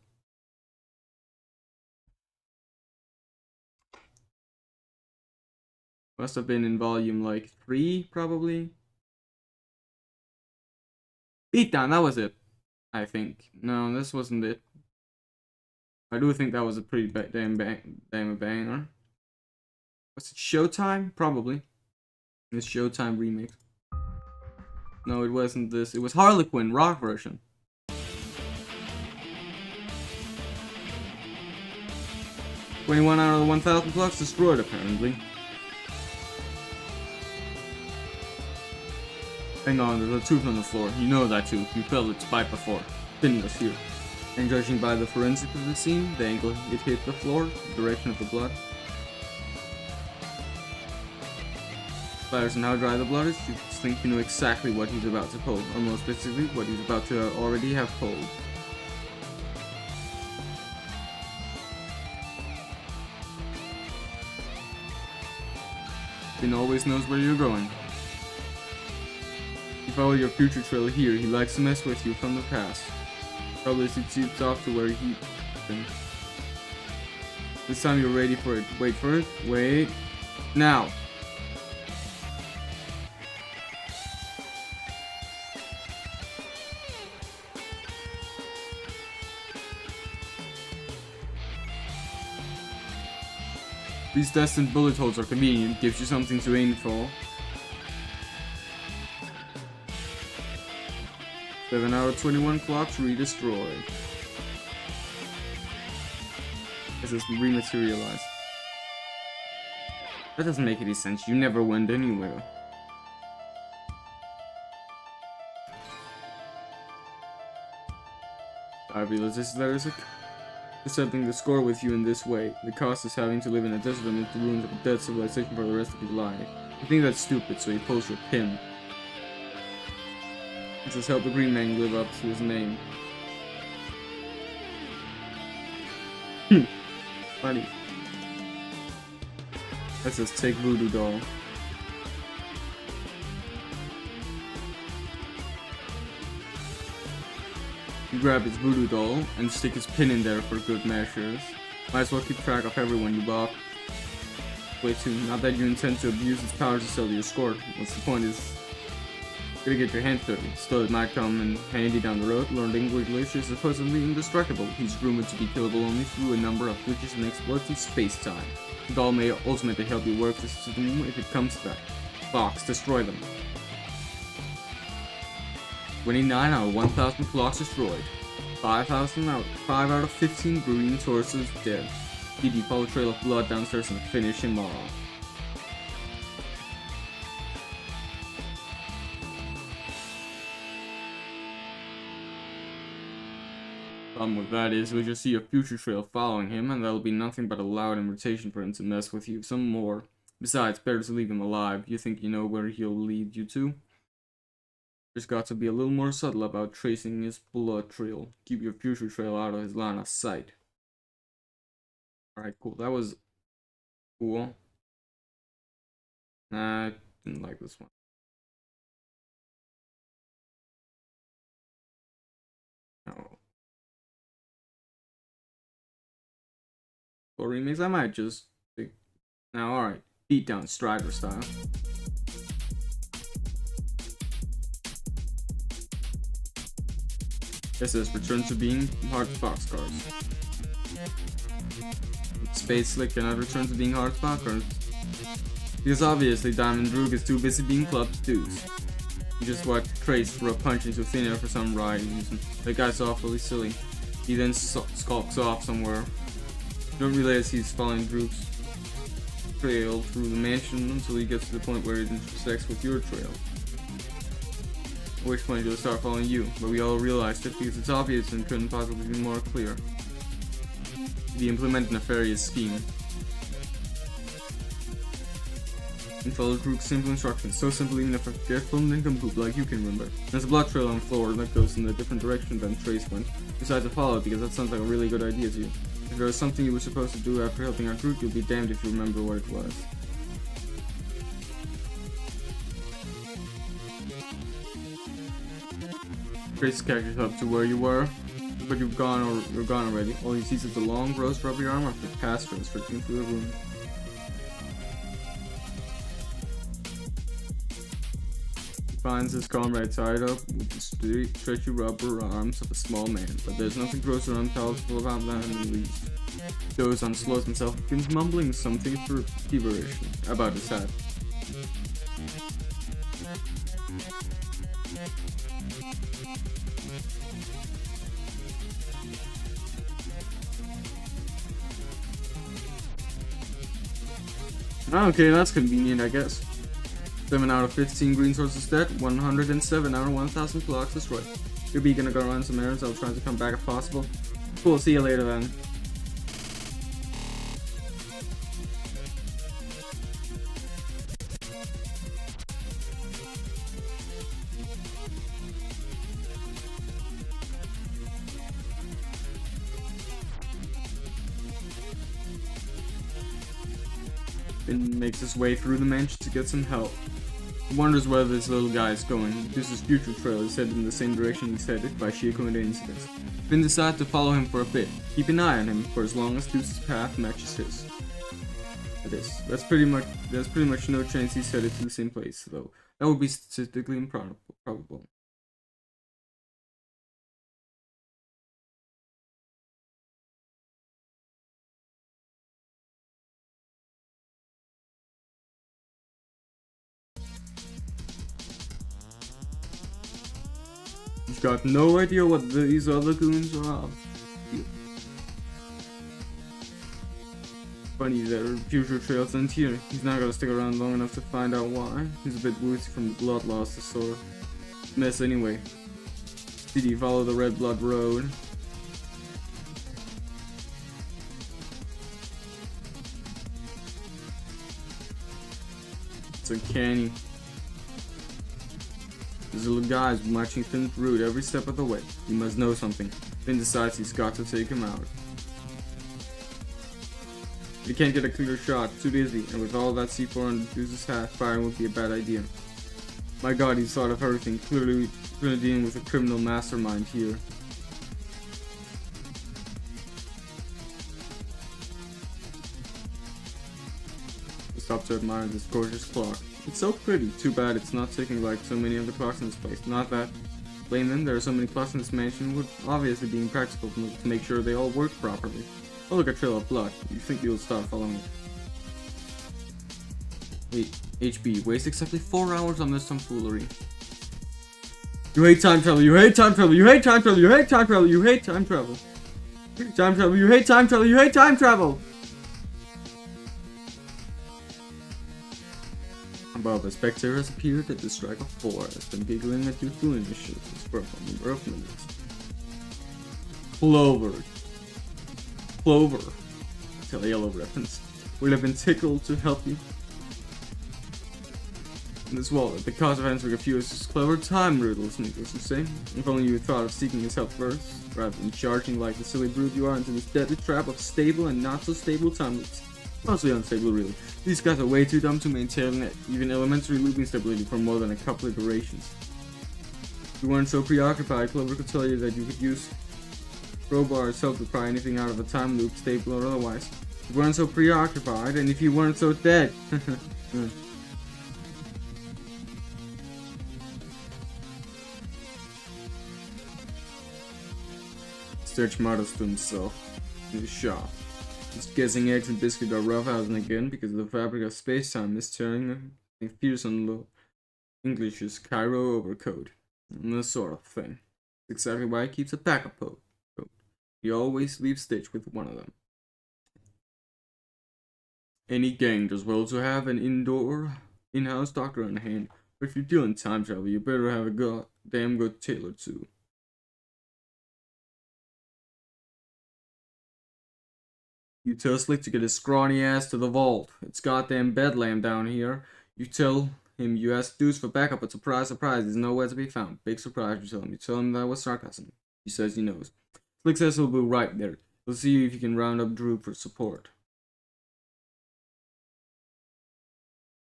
Must have been in volume like 3, probably. Beatdown, that was it. I think. No, this wasn't it. I do think that was a pretty damn banger. Was it Showtime? Probably. This Showtime remix. No, it wasn't this. It was Harlequin, rock version. "21 out of the 1,000 blocks destroyed, apparently." Hang on, there's a tooth on the floor. You know that tooth. You felt its bite before. Pin was here. And judging by the forensics of the scene, the angle it hit the floor, the direction of the blood, splatters and how dry the blood is, you think you know exactly what he's about to pull, or more specifically, what he's about to already have pulled. Finn always knows where you're going. You follow your future trail here. He likes to mess with you from the past. Probably succeeds off to where he's been. This time you're ready for it. Wait for it. Wait. Now. These destined bullet holes are convenient. Gives you something to aim for. 7 out of 21 clocks redestroyed. This is rematerialized. That doesn't make any sense. You never went anywhere. I realize this letter is settling the score with you in this way. The cost is having to live in a desert amid the ruins of a dead civilization for the rest of your life. You think that's stupid, so you pulls your pin. It says help the green man live up to his name. Funny. That says take voodoo doll. You grab his voodoo doll and stick his pin in there for good measures. Might as well keep track of everyone you bought. Wait too, not that you intend to abuse its powers to sell your score. What's the point is gonna get your hands dirty. Still, it might come in handy down the road. Learned English is supposedly indestructible. He's rumored to be killable only through a number of glitches and exploits in space-time. The doll may ultimately help you work the system if it comes to that. Fox, destroy them. 29 out of 1,000 clocks destroyed. 5 out of 15 green torsos dead. DD, follow trail of blood downstairs and finish him off. Problem with that is you'll just see a future trail following him, and that'll be nothing but a loud invitation for him to mess with you some more. Besides, better to leave him alive. You think you know where he'll lead you to? Just got to be a little more subtle about tracing his blood trail. Keep your future trail out of his line of sight. Alright, cool. That was cool. Nah, I didn't like this one. No. For remakes, I might just pick. Now, alright. Beatdown Strider style. This is return to being hard boxcars. Spade Slick cannot return to being hard boxcars. Because obviously Diamond Droog is too busy being club dudes. He just watched Trace throw a punch into thin air for some reason. That guy's awfully silly. He then skulks off somewhere. You don't realize he's following Droog's trail through the mansion until he gets to the point where it intersects with your trail. At which point he'll start following you, but we all realized it because it's obvious and couldn't possibly be more clear. He implemented a nefarious scheme. And followed Droog's simple instructions, so simple even if a forgetful nincompoop like you can remember. There's a blood trail on the floor that goes in a different direction than Trace went. Decide to follow it because that sounds like a really good idea to you. If there was something you were supposed to do after helping out Droog, you'll be damned if you remember what it was. Trace catches up to where you were, but you're gone already. All he sees is the long rose rubber arm of the pastor stretching through the room. He finds his comrade tied up with the stretchy rubber arms of a small man, but there's nothing gross or unpalatable about that in the least. He goes on, slows himself, begins mumbling something feverish about his hat. Okay, that's convenient, I guess. 7 out of 15 green sources dead, 107 out of 1,000 blocks destroyed. Your bee gonna go run some errands, I'll try to come back if possible. Cool, see you later then. Finn makes his way through the mansion to get some help. He wonders where this little guy is going. Deuce's future trail is headed in the same direction he's headed by sheer coincidence. Finn decides to follow him for a bit. Keep an eye on him for as long as Deuce's path matches his. There's pretty much no chance he's headed to the same place, though. That would be statistically improbable. He's got no idea what these other goons are. Funny, their future trails end here. He's not gonna stick around long enough to find out why. He's a bit woozy from the blood loss, this sort of mess anyway. Did he follow the Red Blood Road? It's uncanny. These little guys watching Finn's route every step of the way. He must know something. Finn decides he's got to take him out. He can't get a clear shot, too dizzy, and with all that C4 on Deuce's hat, firing would be a bad idea. My god, he's thought of everything, clearly dealing with a criminal mastermind here. Stop to admire this gorgeous clock. It's so pretty, too bad it's not ticking like so many of the clocks in this place. Not that, blame them, there are so many clocks in this mansion would obviously be impractical to make sure they all work properly. Oh look, a trail of blood. You think you'll start following it? HB, waste exactly 4 hours on this tomfoolery. You hate time travel, you hate time travel, you hate time travel, you hate time travel, you hate time travel. Time travel, you hate time travel, you hate time travel! Above, a spectator has appeared at the strike of 4, has been giggling at your foolishness, number of minutes. Clover. Tell a yellow reference. Will have been tickled to help you. In this wallet, the cause of answering a few is just clever time riddles, needless to say. If only you thought of seeking his help first, rather than charging like the silly brute you are into this deadly trap of stable and not so stable time loops. Mostly unstable, really. These guys are way too dumb to maintain even elementary looping stability for more than a couple of iterations. If you weren't so preoccupied, Clover could tell you that you could use crowbar itself to pry anything out of a time loop, stable or otherwise. If you weren't so preoccupied, and if you weren't so dead. Stretch mutters to himself in his shop. Just guessing eggs and biscuit are roughhousing again because the fabric of space-time is tearing fierce on English's Cairo overcoat. And this sort of thing. That's exactly why he keeps a backup coat. He always leaves Stitch with one of them. Any gang does well to have an in-house doctor on hand. But if you're doing time travel, you better have a goddamn good tailor too. You tell Slick to get his scrawny ass to the vault. It's goddamn bedlam down here. You tell him you asked Deuce for backup, but surprise, surprise, he's nowhere to be found. Big surprise, you tell him. You tell him that was sarcasm. He says he knows. Slick says he'll be right there. He'll see if he can round up Drew for support.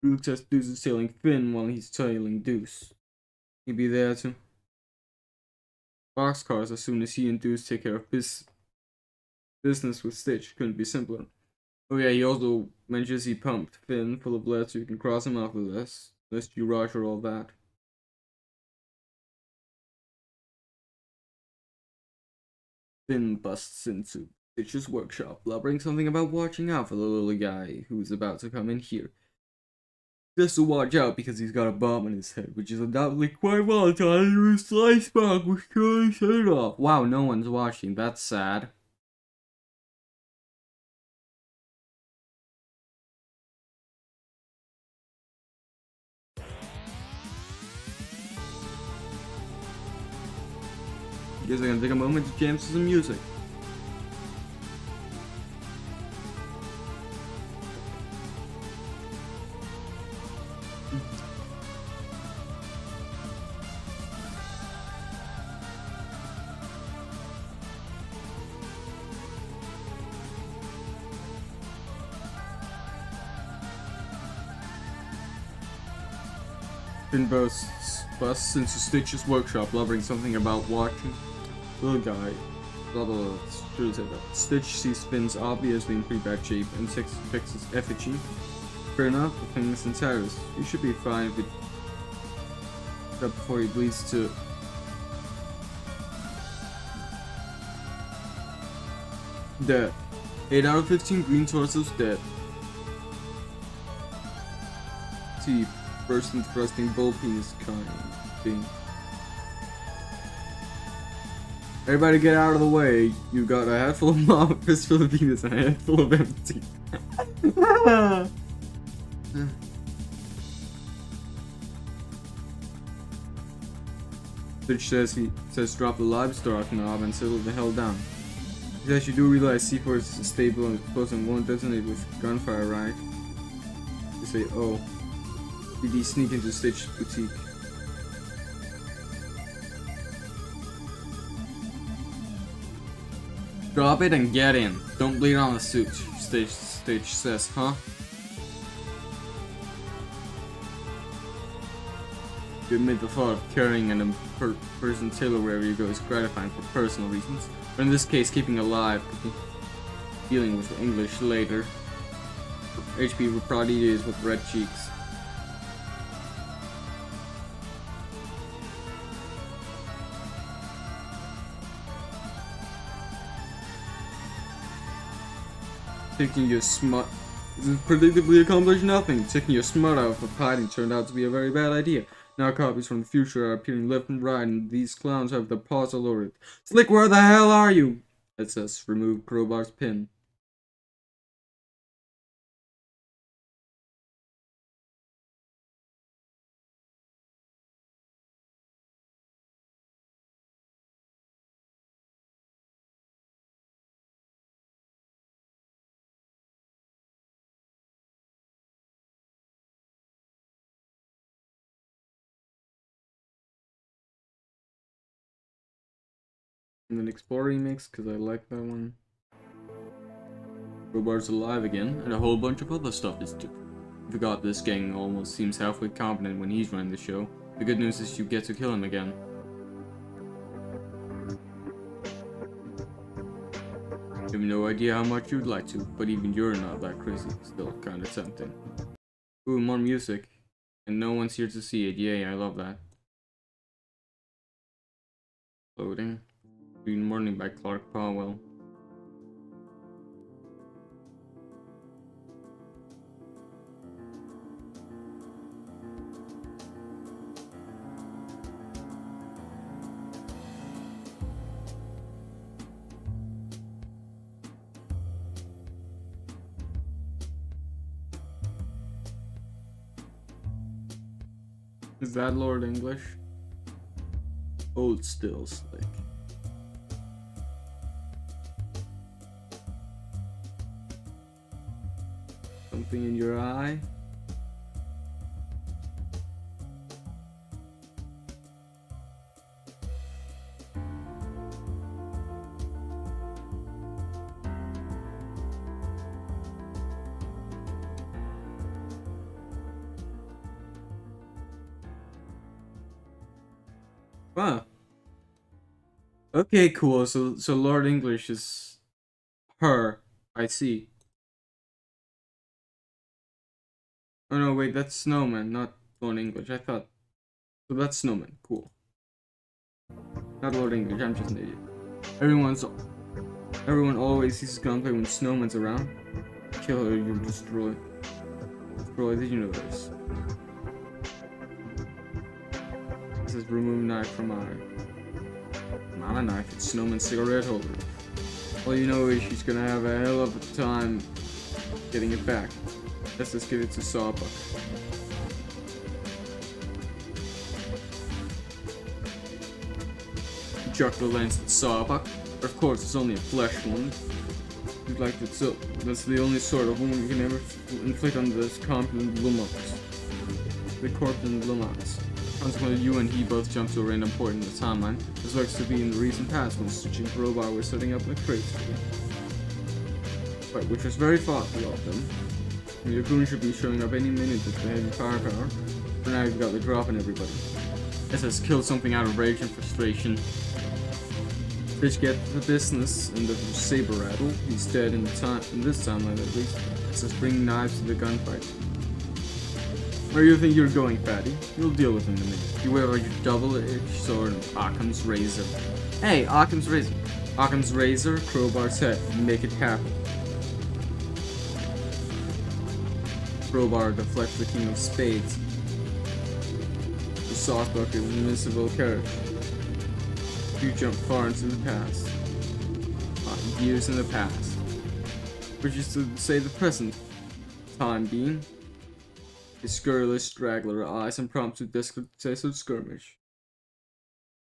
Drew says Deuce is tailing Finn while he's tailing Deuce. He'll be there too. boxcars as soon as he and Deuce take care of business with Stitch. Couldn't be simpler. Oh yeah, he also mentions he pumped Finn full of lead so you can cross him off the list. Lest you roger all that. Finn busts into Stitch's workshop, blubbering something about watching out for the little guy who's about to come in here. Just to watch out because he's got a bomb in his head, which is undoubtedly quite volatile, and his slice bug was surely set it off. Wow, no one's watching. That's sad. Guess I'm gonna take a moment to jam to some music. Finn busts into Stitch's workshop, blubbering something about watching little guy. Blah blah blah. True said that. Stitch sees Finn's obviously in pretty bad shape and fixes effigy. Fair enough, the thing is inside us. You should be fine if it up before he bleeds to dead. 8 out of 15 green torsos dead. See, person thrusting bull penis kind thing. Everybody get out of the way. You got a head full of mom, a fistful of penis, and a head full of empty. Stitch says drop the livestock knob and settle the hell down. He says you do realize C4 is stable and explosive and won't detonate with gunfire, right? You say, oh. Did he sneak into Stitch's boutique? Drop it and get in. Don't bleed on the suit, Stitch says, huh? You admit the thought of carrying an person tailor wherever you go is gratifying for personal reasons, but in this case, keeping alive, dealing with English later. HP prodigies with red cheeks. Taking your smut predictably accomplished nothing. Taking your smut out for hiding turned out to be a very bad idea. Now copies from the future are appearing left and right, and these clowns have their paws all over it. Slick, where the hell are you? It says, remove crowbar's pin. And then Explore remix, because I like that one. Crowbar's alive again, and a whole bunch of other stuff is too. I forgot this gang almost seems halfway competent when he's running the show. The good news is you get to kill him again. I have no idea how much you'd like to, but even you're not that crazy. Still kinda tempting. Ooh, more music. And no one's here to see it. Yay, I love that. Loading. Green Morning by Clark Powell. Is that Lord English? Old still slick. Something in your eye? Wow. Okay, cool. So Lord English is her. I see. Oh no, wait, that's Snowman, not Lord English. I thought. So that's Snowman. Cool. Not Lord English. I'm just an idiot. Everyone's everyone always sees gunplay when Snowman's around. Kill her, you destroy the universe. This is remove knife from eye. Not a knife. It's Snowman's cigarette holder. All you know is she's gonna have a hell of a time getting it back. Let's just give it to Sawbuck. Chuck the lance at Sawbuck. Of course, it's only a flesh wound. You'd like it so. That's the only sort of wound you can ever inflict on this corpulent Lumos. The corpulent Lumos. Consequently, you and he both jump to a random point in the timeline. This looks to be in the recent past when Stitch and Crowbar were setting up the crates. Right, which was very thoughtful of them. Your goon should be showing up any minute with the heavy firepower. For now, you've got the drop on everybody. SS killed something out of rage and frustration. Stitch gets the business and the saber rattle. He's dead in this timeline at least. SS bring knives to the gunfight. Where do you think you're going, fatty? You'll deal with him in a minute. You have your double-edged sword and Occam's razor. Hey, Occam's razor. Occam's razor, Crowbar's head. Make it happen. Crowbar deflects the king of spades. The Sawbuck is an invincible character. You jump far into the past. Years in the past. Which is to say the present time being. A scurrilous straggler eyes and prompts a desperate skirmish.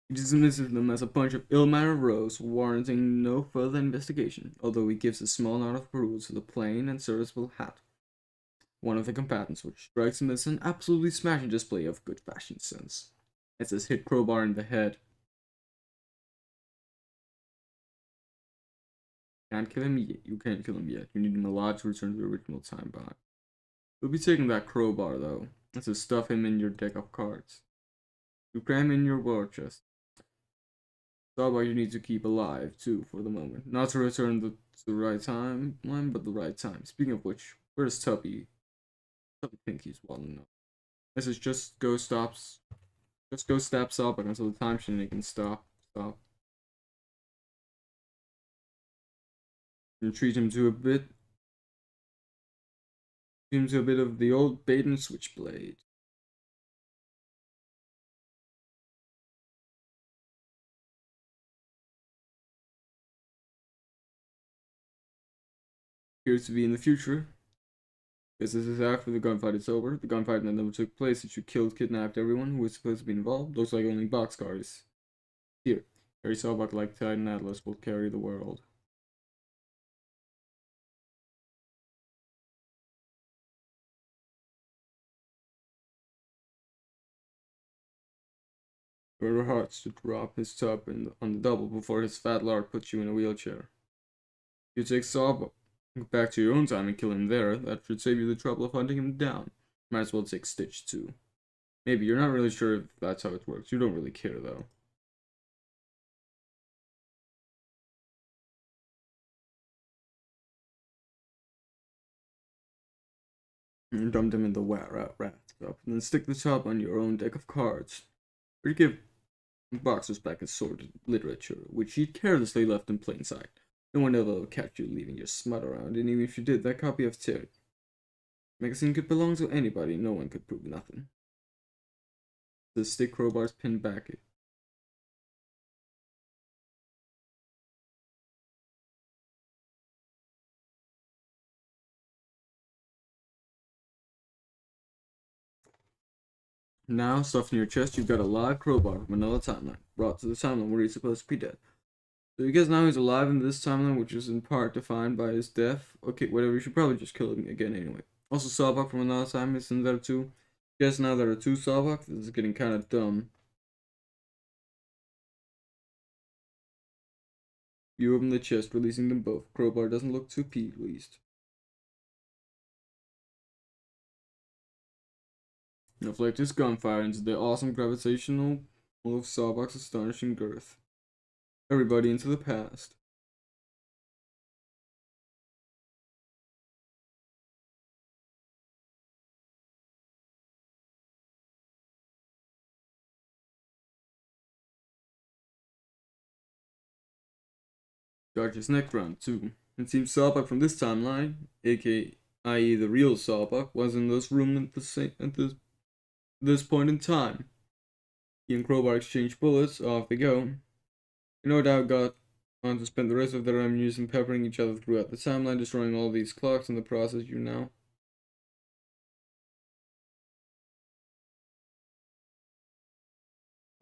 He dismisses them as a bunch of ill-mannered rogues warranting no further investigation, although he gives a small nod of approval to the plain and serviceable hat. One of the combatants, which strikes him as an absolutely smashing display of good fashion sense. It says hit Crowbar in the head. Can't kill him yet. You can't kill him yet. You need him alive to return to the original time bomb. You'll be taking that Crowbar though. That's to stuff him in your deck of cards. You cram in your war chest. Sawbuck you need to keep alive too for the moment. Not to return to the right time, but the right time. Speaking of which, where's Tuppy? Tuppy think he's well enough. This is just go stab Sawbuck until the time shenanigan stop. And treat him to a bit of the old bait and switchblade. Appears to be in the future. Because this is after the gunfight is over. The gunfight that never took place that you kidnapped everyone who was supposed to be involved. Looks like only boxcars. Here, Harry Sawbuck like Titan Atlas will carry the world. Your hearts to drop his tub on the double before his fat lord puts you in a wheelchair. You take Sawbuck back to your own time and kill him there. That should save you the trouble of hunting him down. Might as well take Stitch too. Maybe, you're not really sure if that's how it works. You don't really care though. You dumped him in the rat cup, and then stick the top on your own deck of cards. Or you give Boxer's back his sword literature, which he carelessly left in plain sight. No one ever will catch you leaving your smut around, and even if you did, that copy of Terry magazine could belong to anybody, no one could prove nothing. The stick Crowbar's pinned back. Now, stuffed in your chest, you've got a live Crowbar from another timeline, brought to the timeline where he's supposed to be dead. So you guess now he's alive in this timeline, which is in part defined by his death. Okay, whatever, you should probably just kill him again anyway. Also, Sawbuck from another time is in there too. Guess now there are two Sawbucks. This is getting kind of dumb. You open the chest, releasing them both. Crowbar doesn't look too pleased. Reflect his gunfire into the awesome gravitational pull of Sawbuck's astonishing girth. everybody into the past. George's next round too. It seems Sawbuck from this timeline, aka i.e. the real Sawbuck, was in this room at this point in time. He and Crowbar exchange bullets, off they go. They no doubt got on to spend the rest of their ammunition peppering each other throughout the timeline, destroying all these clocks in the process, you know.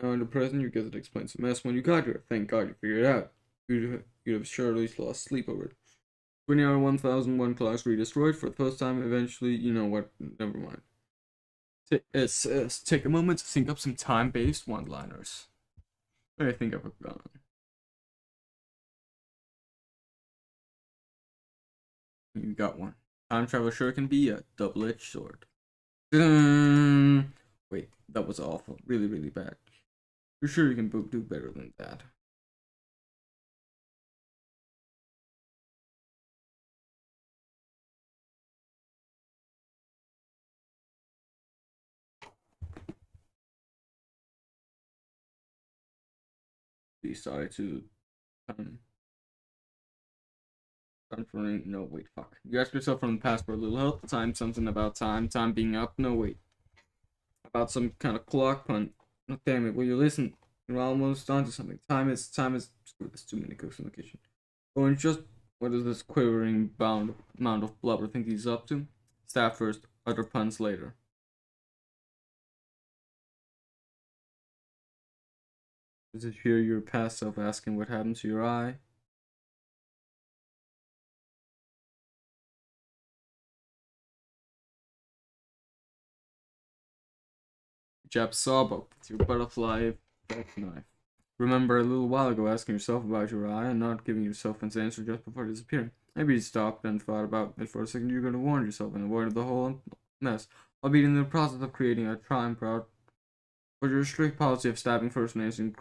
Now in the present, you get to explain some mess when you got here. Thank God you figured it out. You'd have surely lost sleep over it. 20 hour 1001 clocks re-destroyed for the first time. Eventually, you know what? Never mind. Take a moment to think up some time-based one-liners. I think I've gone. You got one. Time travel sure can be a double-edged sword. Wait, that was awful. Really, really bad. You're sure you can do better than that. Be sorry to confirming. No, wait, fuck. You ask yourself from the past for a little help. Time, something about time. Time being up. No, wait. About some kind of clock pun. Oh, damn it. Will you listen? You're almost onto something. Time is. Screw this. Too many cooks in the kitchen. Oh, and just what is this quivering bound amount of blubber think he's up to? Staff first, other puns later. Does it hear your past self asking what happened to your eye? Jab Sawbuck with your butterfly effect knife. Remember a little while ago asking yourself about your eye and not giving yourself an answer just before disappearing. Maybe you stopped and thought about it for a second. You're going to warn yourself and avoided the whole mess, albeit in the process of creating a time proud. But your strict policy of stabbing first and answering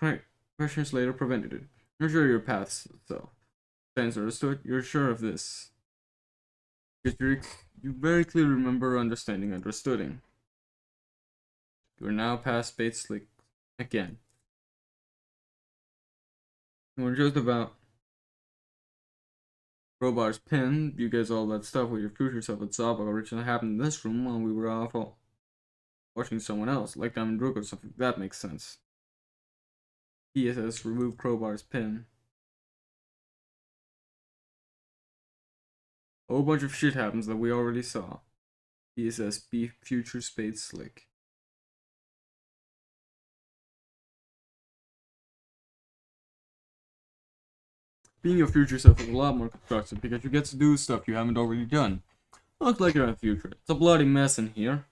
questions later prevented it. You're sure your paths so. Fans understood. You're sure of this. Because you very clearly remember understooding. You are now past Bates Slick again. We're just about Robar's pin. You guys all that stuff with your future self at Sawbuck originally happened in this room while we were off watching someone else, like Diamond Brook or something. That makes sense. PSS remove Crowbar's pin. A whole bunch of shit happens that we already saw. PSS be future Spade Slick. Being your future self is a lot more constructive because you get to do stuff you haven't already done. Looks like you're in the future. It's a bloody mess in here.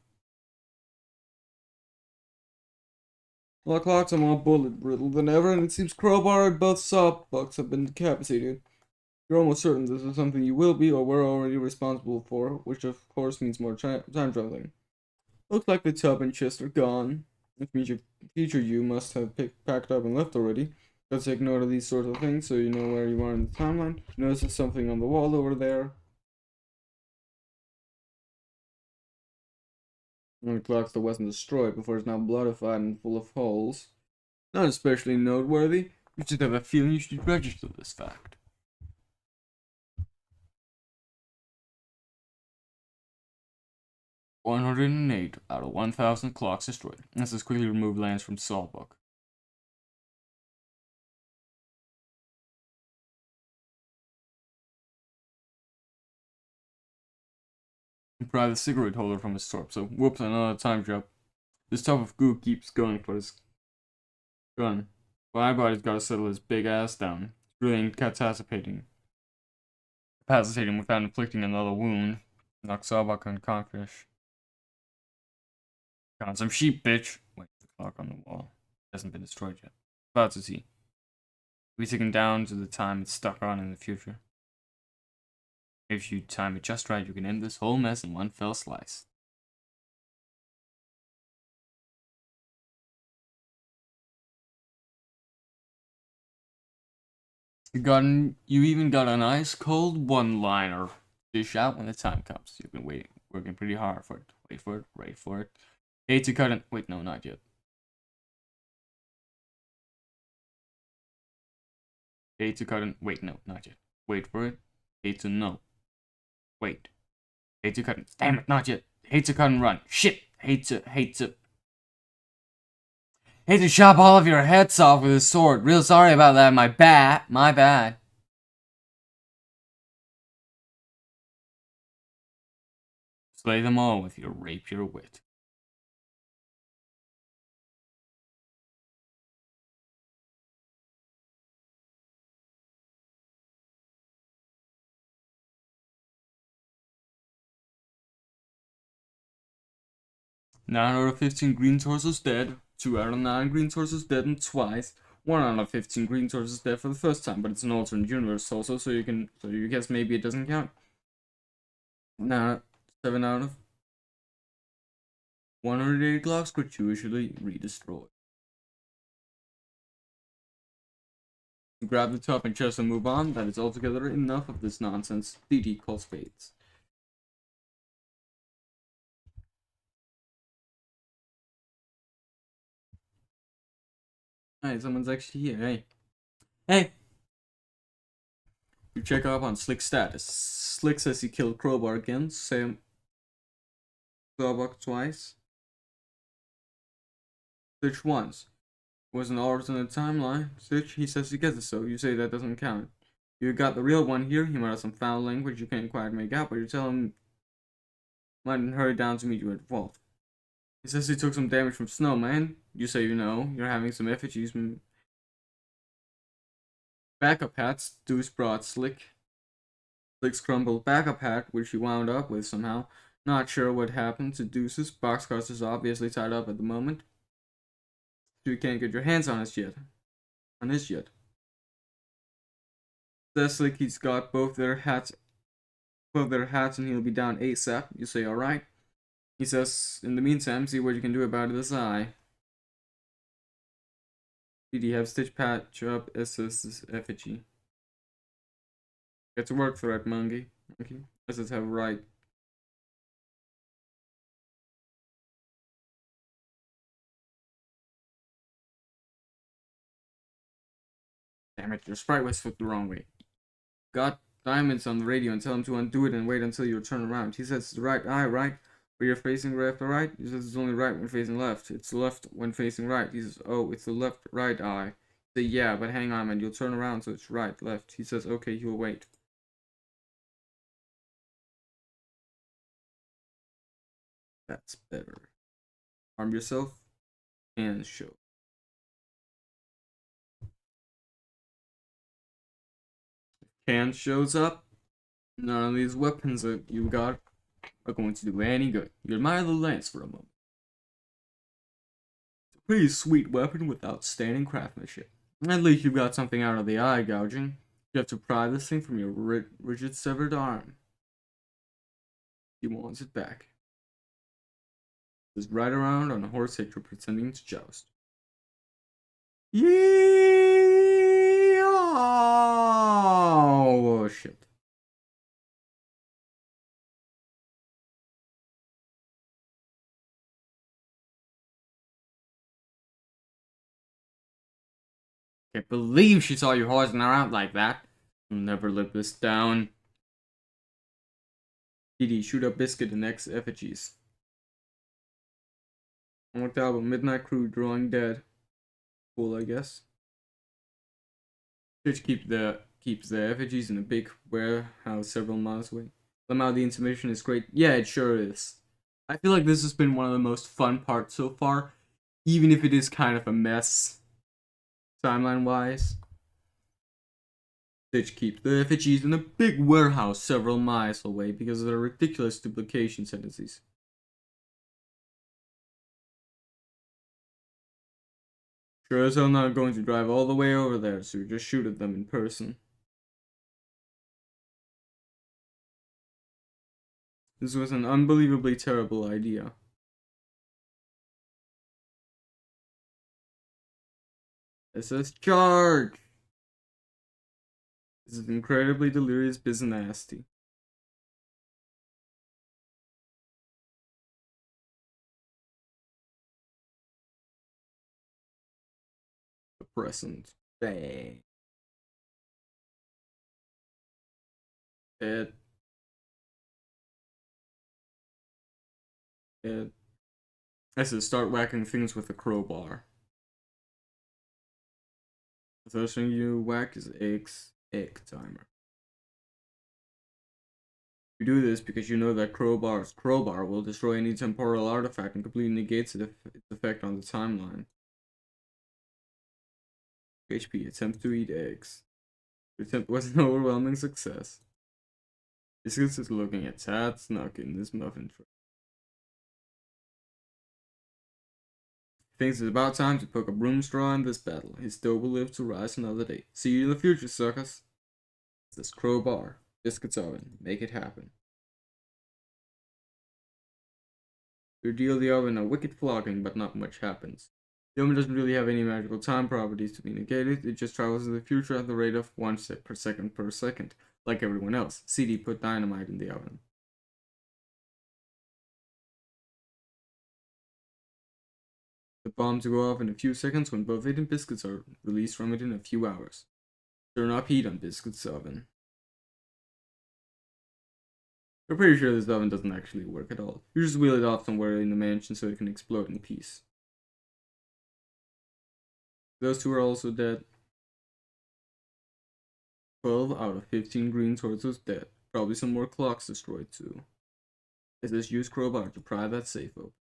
The clocks are more bullet brittle than ever, and it seems Crowbar and both Sawbucks have been decapitated. You're almost certain this is something you will be or were already responsible for, which of course means more time traveling. Looks like the tub and chest are gone, which means your future you must have packed up and left already. Gotta take note of these sorts of things so you know where you are in the timeline. Notice there's something on the wall over there. One of the clocks that wasn't destroyed before it's now bloodified and full of holes. Not especially noteworthy. You just have a feeling you should register this fact. 108 out of 1,000 clocks destroyed. This has quickly removed lands from Sawbuck. Pry the cigarette holder from his torp, so whoops, another time jump. This tub of goo keeps going for his gun. My body's gotta settle his big ass down. It's really incapacitating. Capacitating without inflicting another wound. Knock Sawbuck unconscious. Got some sheep, bitch. Wait, the clock on the wall hasn't been destroyed yet. About to see. We taken down to the time it's stuck on in the future. If you time it just right, you can end this whole mess in one fell slice. You even got an ice cold one-liner. Dish out when the time comes. You've been working pretty hard for it. Wait for it. Hate to cut it. Wait, no, not yet. Hate to cut it. Wait, no, not yet. Wait for it. Hate to know. Wait. Hate to cut it. Damn it, not yet. Hate to cut and run. Shit. Hate to. Hate to chop all of your heads off with a sword. Real sorry about that. My bad. Slay them all with your rapier wit. Nine out of 15 green torsos dead. 2 out of 9 green torsos dead and twice. 1 out of 15 green torsos dead for the first time, but it's an alternate universe also, so you guess maybe it doesn't count. Now 7 out of 180 clocks gratuitously redestroyed. Grab the top and chest and move on. That is altogether enough of this nonsense. DD calls spades. Hey, someone's actually here. Hey! You check up on Slick's status. Slick says he killed Crowbar again. Sam Starbuck twice. Stitch once. Was an alternate timeline. Stitch, he says he gets it, so you say that doesn't count. You got the real one here. He might have some foul language you can't quite make out, but you tell him might hurry down to meet you at the vault. He says he took some damage from Snowman. You say you know. You're having some effigies. Backup hats. Deuce brought Slick. Slick's crumbled backup hat, which he wound up with somehow. Not sure what happened to Deuce's. Boxcars is obviously tied up at the moment. So you can't get your hands on his yet. Says Slick he's got both their hats and he'll be down ASAP. You say alright. He says, in the meantime, see what you can do about this eye. Did he have Stitch patch up SS effigy? Get to work for it, monkey. Okay. Let's have right. Damn it, your sprite was flipped the wrong way. Got diamonds on the radio and tell him to undo it and wait until you turn around. He says it's the right eye, right? Where you're facing left or right? He says it's only right when facing left. It's left when facing right. He says, oh, it's the left right eye. I say, yeah, but hang on, man. You'll turn around, so it's right, left. He says, okay, he'll wait. That's better. Arm yourself and show. Can shows up. None of these weapons that you got are going to do any good. You admire the lance for a moment. It's a pretty sweet weapon with outstanding craftsmanship. At least you've got something out of the eye gouging. You have to pry this thing from your rigid severed arm. He wants it back. Just ride around on a horse hitcher pretending to joust. Yeah! Oh shit. Can't believe she saw you horsing around like that. I'll never live this down. Didi, shoot up Biscuit and X effigies. Unlocked album, Midnight Crew, Drawing Dead. Cool, I guess. Church keeps the effigies in a big warehouse several miles away. Somehow the intermission is great. Yeah, it sure is. I feel like this has been one of the most fun parts so far, even if it is kind of a mess, timeline-wise. Stitch keeps the effigies in a big warehouse several miles away because of their ridiculous duplication tendencies. Sure as hell not going to drive all the way over there, so you just shoot at them in person. This was an unbelievably terrible idea. It says charge! This is incredibly delirious biz nasty. The present. Bang. It. I said start whacking things with a crowbar. The first thing you whack is egg timer. You do this because you know that crowbar will destroy any temporal artifact and completely negates its effect on the timeline. HP, attempt to eat eggs. The attempt was an overwhelming success. Biscuits is looking at Tad snuck in this muffin tray. Thinks it's about time to poke a broom straw in this battle. His dough will live to rise another day. See you in the future, suckers. It's this crowbar. Biscuits oven. Make it happen. You deal the oven a wicked flogging, but not much happens. The oven doesn't really have any magical time properties to be negated. It just travels in the future at the rate of 1 per second, like everyone else. CD put dynamite in the oven. The bomb to go off in a few seconds when both it and biscuits are released from it in a few hours. Turn up heat on biscuits oven. I'm pretty sure this oven doesn't actually work at all. You just wheel it off somewhere in the mansion so it can explode in peace. Those two are also dead. 12 out of 15 green torsos dead. Probably some more clocks destroyed too. Is this used crowbar to pry that safe open?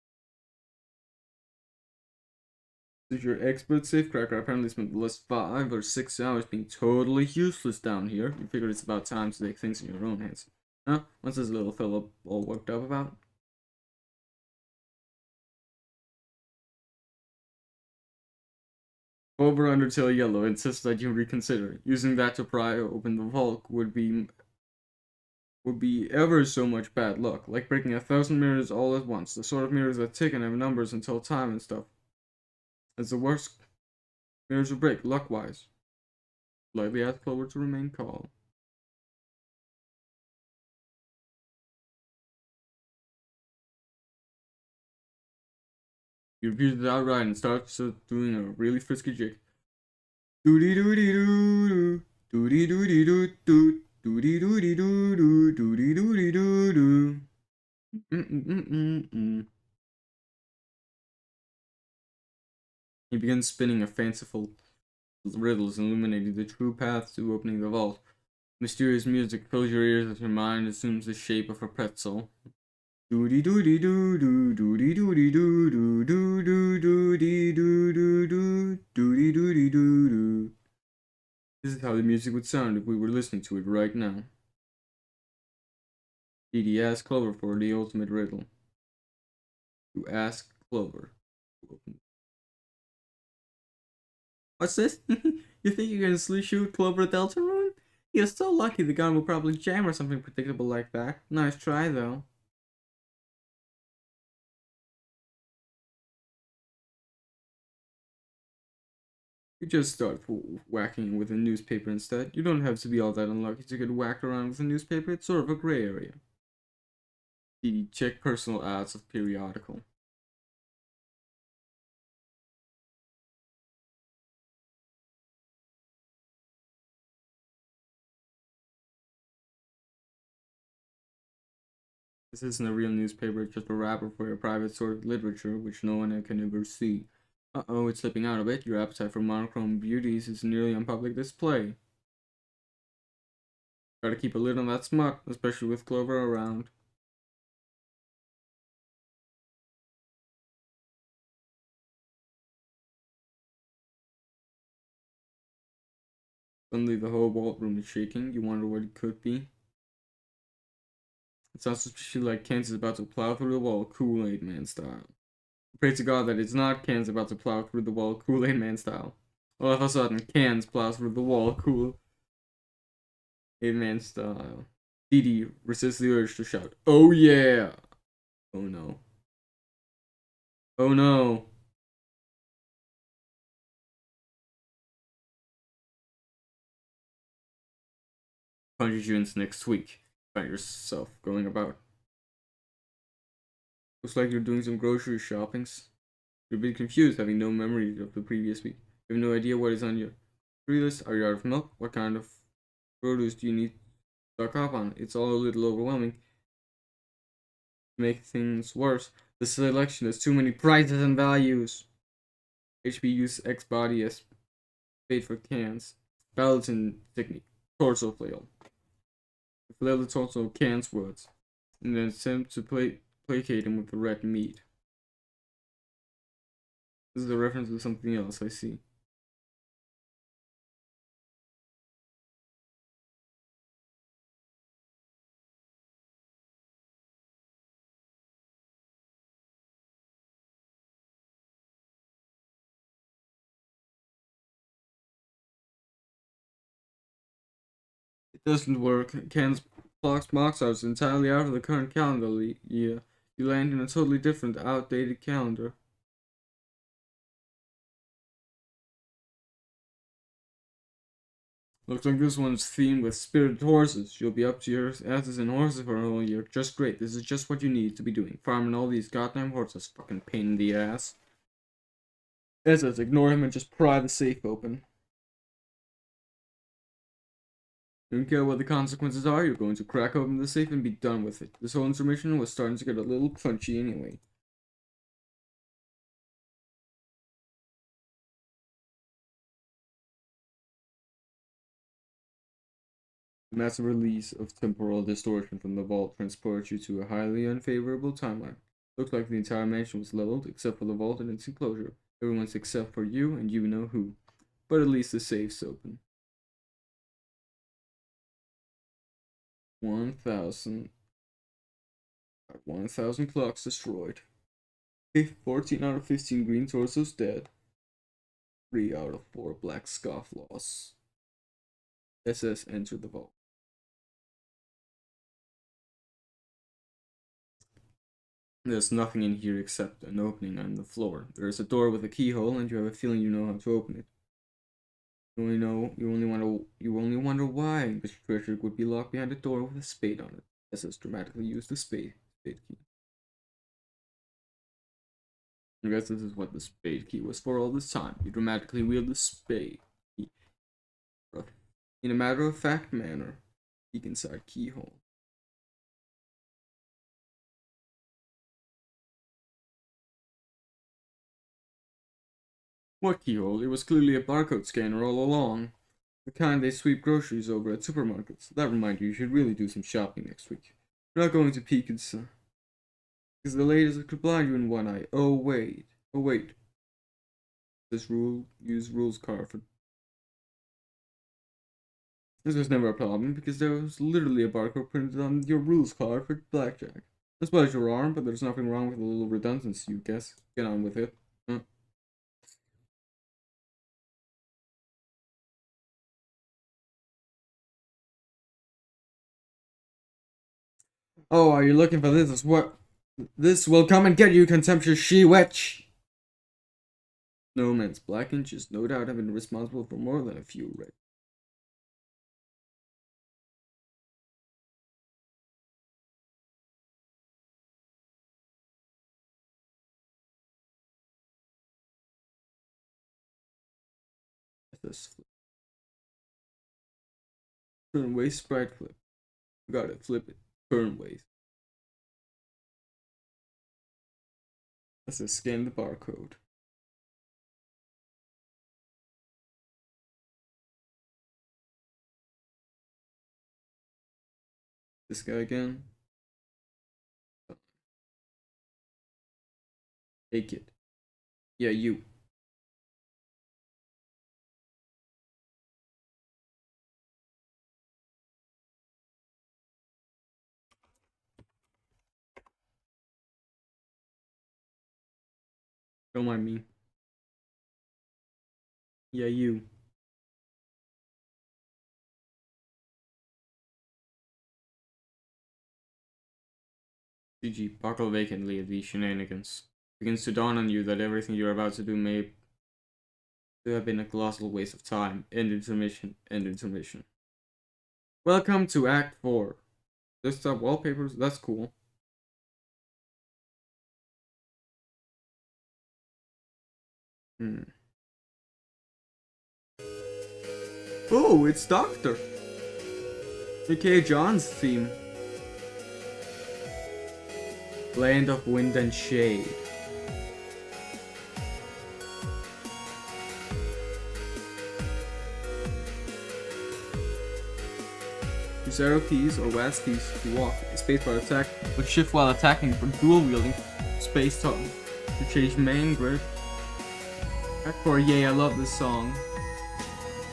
Since your expert safecracker apparently spent the last 5 or 6 hours being totally useless down here, you figured it's about time to take things in your own hands. Huh? What's this little fellow all worked up about? Over Undertale Yellow insists that you reconsider. Using that to pry open the vault would be ever so much bad luck, like breaking 1,000 mirrors all at once, the sort of mirrors that tick and have numbers and tell time and stuff. That's the worst mirrors will break, luck-wise. Lightly ask Clover to remain calm. He refuses outright and starts doing a really frisky jig. Doody doody doo doo, doody doody doo doo, doody doody doo doo, doody doody doo doo. He begins spinning a fanciful riddles illuminating the true path to opening the vault. Mysterious music fills your ears as your mind assumes the shape of a pretzel. Doody doody doo doo, doody doody doo doo, doo doo doody doo doo doo, doody doody doo doo. This is how the music would sound if we were listening to it right now. Dee asked Clover for the ultimate riddle. You ask Clover. What's this? You think you can shoot Clover at Deltarune? You're so lucky the gun will probably jam or something predictable like that. Nice try, though. You just start whacking with a newspaper instead. You don't have to be all that unlucky to get whacked around with a newspaper. It's sort of a gray area. Check personal ads of periodical. This isn't a real newspaper, it's just a wrapper for your private source of literature, which no one can ever see. Uh-oh, it's slipping out a bit. Your appetite for monochrome beauties is nearly on public display. Gotta keep a lid on that smut, especially with Clover around. Suddenly the whole vault room is shaking. You wonder what it could be. It sounds suspiciously like Kansas is about to plow through the wall, Kool-Aid Man style. Pray to God that it's not Kansas about to plow through the wall, Kool-Aid Man style. All of a sudden, Kansas plows through the wall, Kool-Aid Man style. Dee resists the urge to shout, "Oh yeah!" Oh no. Oh no. punches you into next week. Find yourself going about. Looks like you're doing some grocery shoppings. You're a bit confused, having no memory of the previous week. You have no idea what is on your grocery list. Are you out of milk? What kind of produce do you need to stock up on? It's all a little overwhelming. To make things worse, the selection has too many prices and values. HP use X body as bait for cans. Balancing technique. Torso flail. Flail the torso cans words, and then attempt to placate him with the red meat. This is a reference to something else, I see. It doesn't work. Cans box are entirely out of the current calendar year. You land in a totally different, outdated calendar. Looks like this one's themed with spirited horses. You'll be up to your asses in horses for a whole year. Just great. This is just what you need to be doing. Farming all these goddamn horses. Fucking pain in the ass. Says ignore him and just pry the safe open. Don't care what the consequences are, you're going to crack open the safe and be done with it. This whole intermission was starting to get a little punchy anyway. The massive release of temporal distortion from the vault transports you to a highly unfavorable timeline. Looks like the entire mansion was leveled, except for the vault and its enclosure. Everyone's except for you, and you know who. But at least the safe's open. 1,000 clocks destroyed. 14 out of 15 green torsos dead. 3 out of 4 black scofflaws. SS enter the vault. There's nothing in here except an opening on the floor. There is a door with a keyhole, and you have a feeling you know how to open it. You only wonder why Mr. Treasure would be locked behind a door with a spade on it. SS dramatically used the spade key. I guess this is what the spade key was for all this time. You dramatically wield the spade key. In a matter-of-fact manner, peek inside keyhole. What keyhole? It was clearly a barcode scanner all along. The kind they sweep groceries over at supermarkets. That reminds you should really do some shopping next week. You're not going to peek inside. Because the ladies could blind you in one eye. Oh wait. This use rules card for. This was never a problem because there was literally a barcode printed on your rules card for blackjack. I suppose your arm, but there's nothing wrong with a little redundancy, you guess. Get on with it. Oh, are you looking for this? What? This will come and get you, contemptuous she-witch! No man's black inches, no doubt, have been responsible for more than a few red. This flip. Turn waist, sprite flip. You gotta flip it. Turn waist. Let's just scan the barcode. This guy again. Hey kid. Yeah, you. Don't mind me. Yeah, you. GG, buckle vacantly at these shenanigans. It begins to dawn on you that everything you're about to do may have been a colossal waste of time. End intermission. Welcome to Act 4. Desktop wallpapers, that's cool. Oh, it's Doctor! aka John's theme. Land of Wind and Shade. Use arrow keys or WASD keys to walk, spacebar attack, with shift while attacking for dual wielding, space to change main grip. Act 4, yay, I love this song.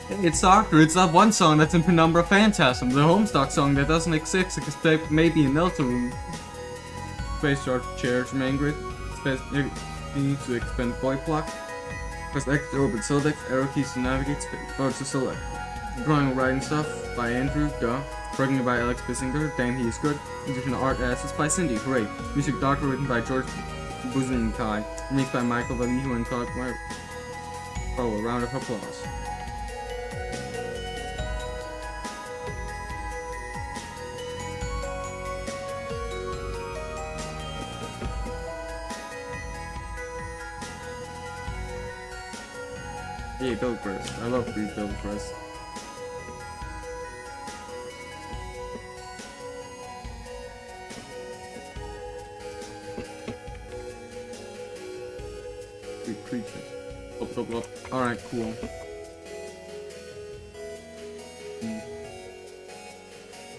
Hey, it's Doctor, it's that one song that's in Penumbra Phantasm, the Homestuck song that doesn't exist except maybe in Delta Room. Space start charge main grid, space need to expend void block. Press X to open select, arrow keys to navigate, space bar to select. Drawing and Writing Stuff by Andrew, duh. Programming by Alex Bissinger, damn he is good. Additional art assets by Cindy, hooray. Music Doctor written by George Buzenkai. Mixed by Michael Vallejo and Todd Meyer. Oh, a round of applause. Yeah, Bill Press. I love free Bill Press. Sweet creature. Alright, cool.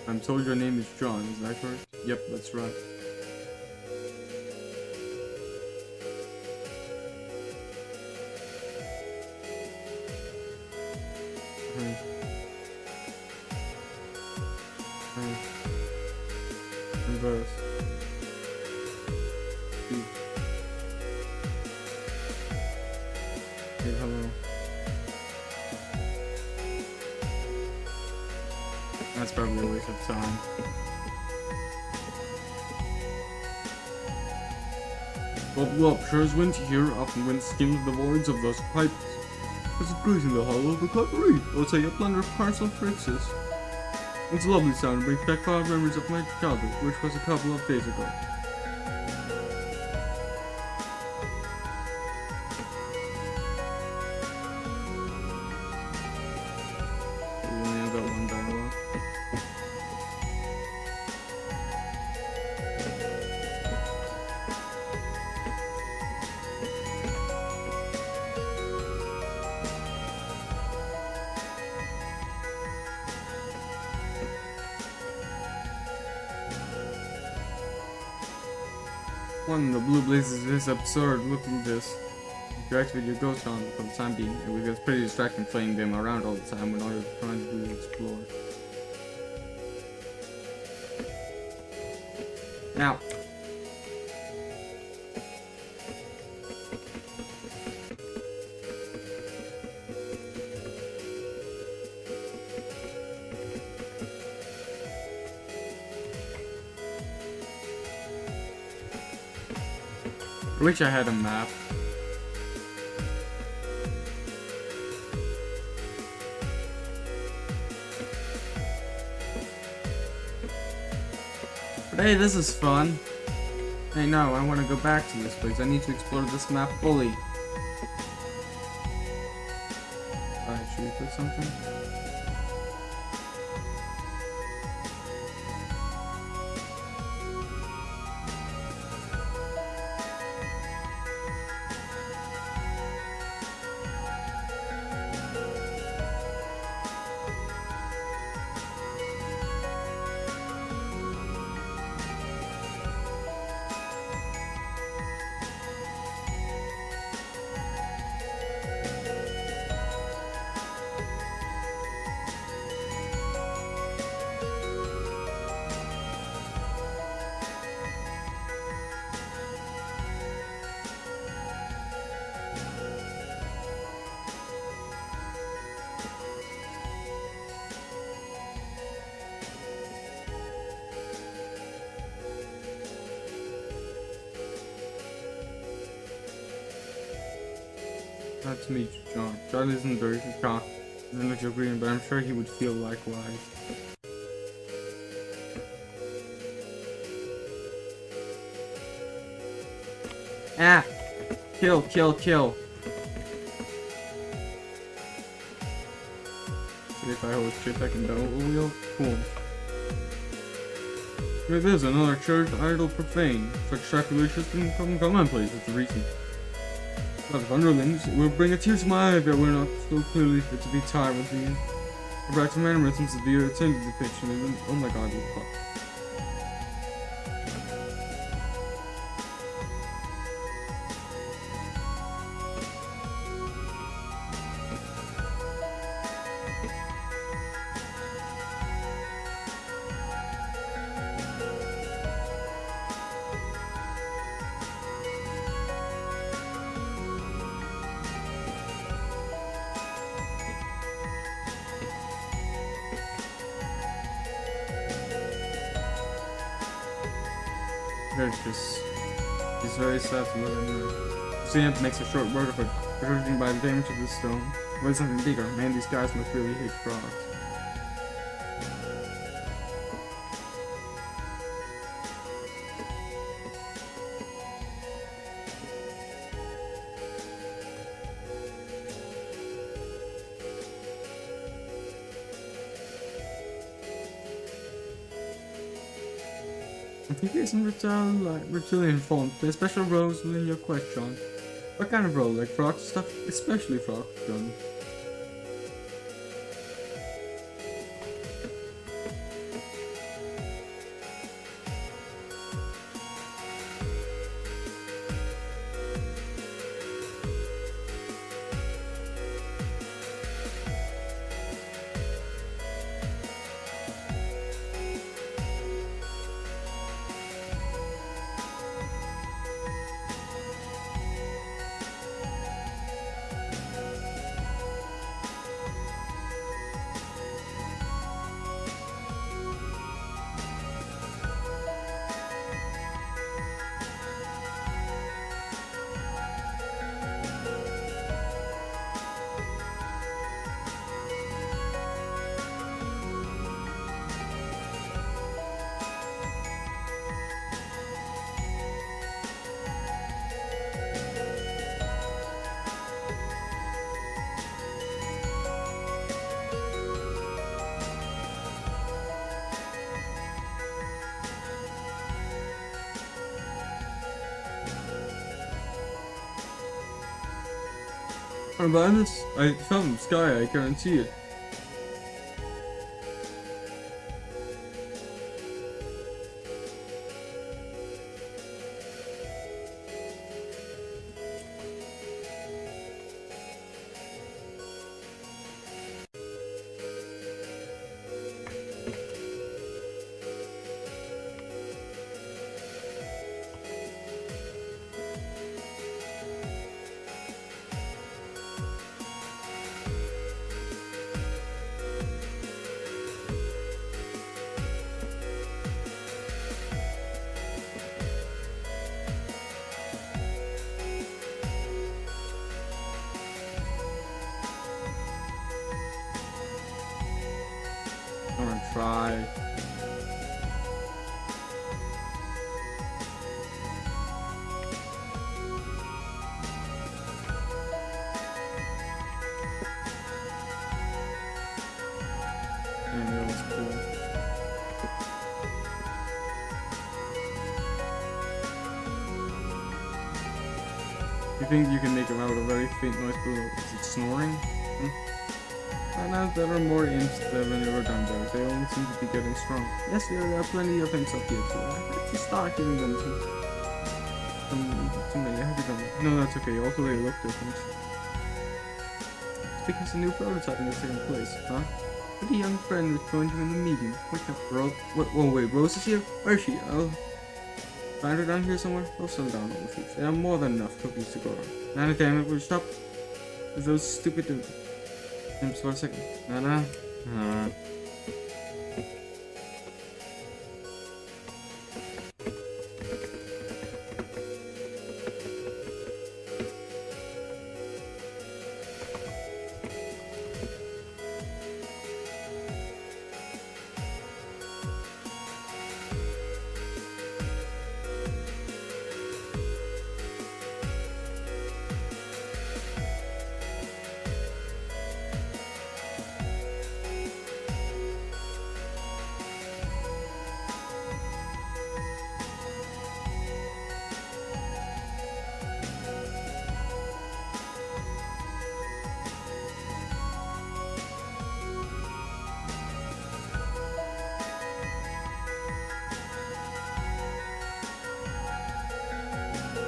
I'm told your name is John, is that correct? Yep, that's right. Reverse. Hey, hello. That's probably a waste of time. Bubble up, sure as wind here, up and wind skims the voids of those pipes. As it breathes in the hollow of the coppery, or say a plunder of parts of Trixis. It's a lovely sound and brings back fond memories of my childhood, which was a couple of days ago. We only have that one dialogue. One, the blue blazes is absurd. Look at this. You activate your ghost on for the time being, and it's pretty distracting playing them around all the time when all you're trying to do is explore. Now. I wish I had a map. But hey, this is fun. Hey, no, I want to go back to this place. I need to explore this map fully. Alright, should we put something? Not to meet you, John. John isn't very shocked. Doesn't look so green, but I'm sure he would feel likewise. Ah! Kill, kill, kill. See if I hold shift, I can double wheel. Cool. Here it is, another church idol profane. Such sacrilege can become commonplace with the reason. But if underlings, it will bring a tear to my eye that we're not so clearly fit to be tied with the abstract mannerisms of the attended depiction. And oh my god, what the fuck. He's very sad to look at her. Sam makes a short work of it, judging by the damage of the stone. What is something bigger? Man, these guys must really hate frogs. I think it's in reptilian form. There's special roles within your quest, John. What kind of role? Like frog stuff? Especially frog, John. I'm behind this. I fell from the sky, I guarantee it. I'm gonna try. And that was cool. You think you can make them out with a very faint noise below? Is it snoring? And now there are more imps than when they were down there. They only seem to be getting strong. Yes, there are plenty of imps up here too. I had to start giving them too many. I have to them. No, that's okay. Also, they look different. It's because a new prototyping is taking place, huh? But the young friend who joined you in the meeting. Oh wait, Rose is here? Where is she? I'll find her down here somewhere. I'll settle down all the food. There are more than enough cookies to go around. Now, damn it, we'll stop with those stupid imps for a second. Nah.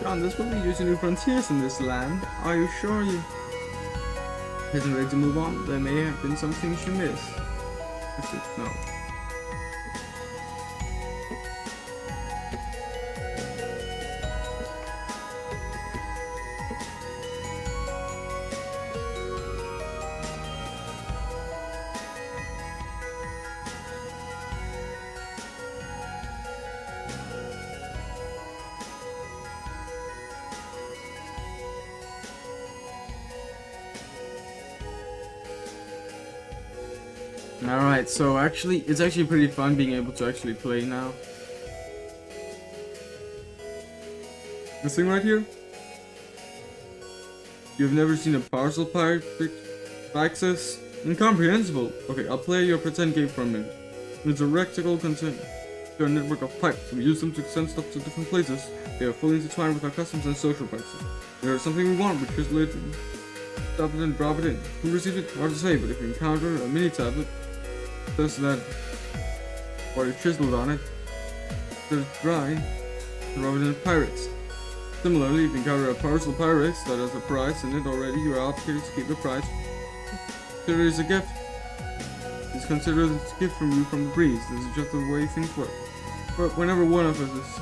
John, this will lead you to new frontiers in this land. Are you sure you isn't ready to move on? There may have been some things you missed. No. Alright, so it's actually pretty fun being able to actually play now. This thing right here? You've never seen a parcel pirate access? Incomprehensible! Okay, I'll play your pretend game for a minute. It's a rectangle container. They're a network of pipes. We use them to send stuff to different places. They are fully intertwined with our customs and social practices. There's something we want, we translate it, stop it and drop it in. Who received it? Hard to say, but if you encounter a mini tablet, says that already chiseled on it, says dry, and rub it in pirates. Similarly, if you encounter a parcel Pyrex that has a price in it already, you are obligated to keep the price. Consider it as a gift. It's considered as a gift from you from the breeze. This is just the way things work. But whenever one of us is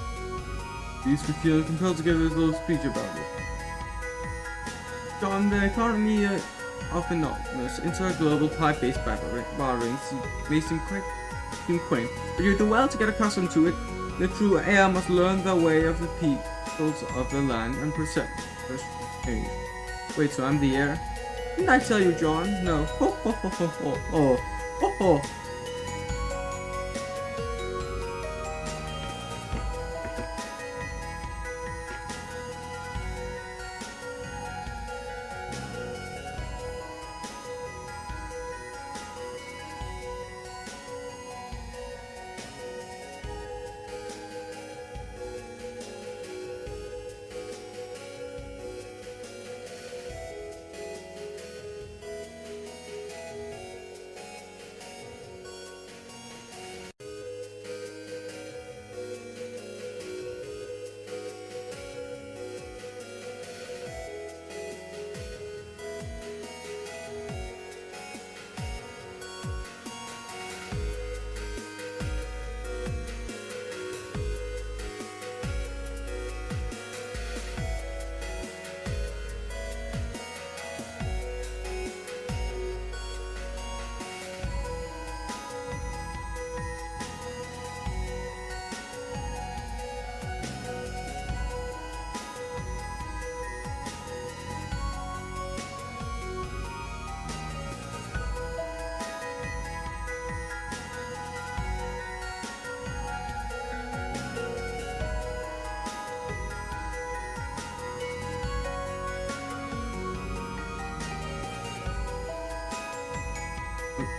these, we feel compelled to give a little speech about it. John, the economy of the Nautilus into a global pipe-based bartering may seem quite quaint, but you do well to get accustomed to it. The true heir must learn the way of the peoples of the land and present. Wait, so I'm the heir? Didn't I tell you, John? No. Ho ho ho ho ho. Oh. Ho ho.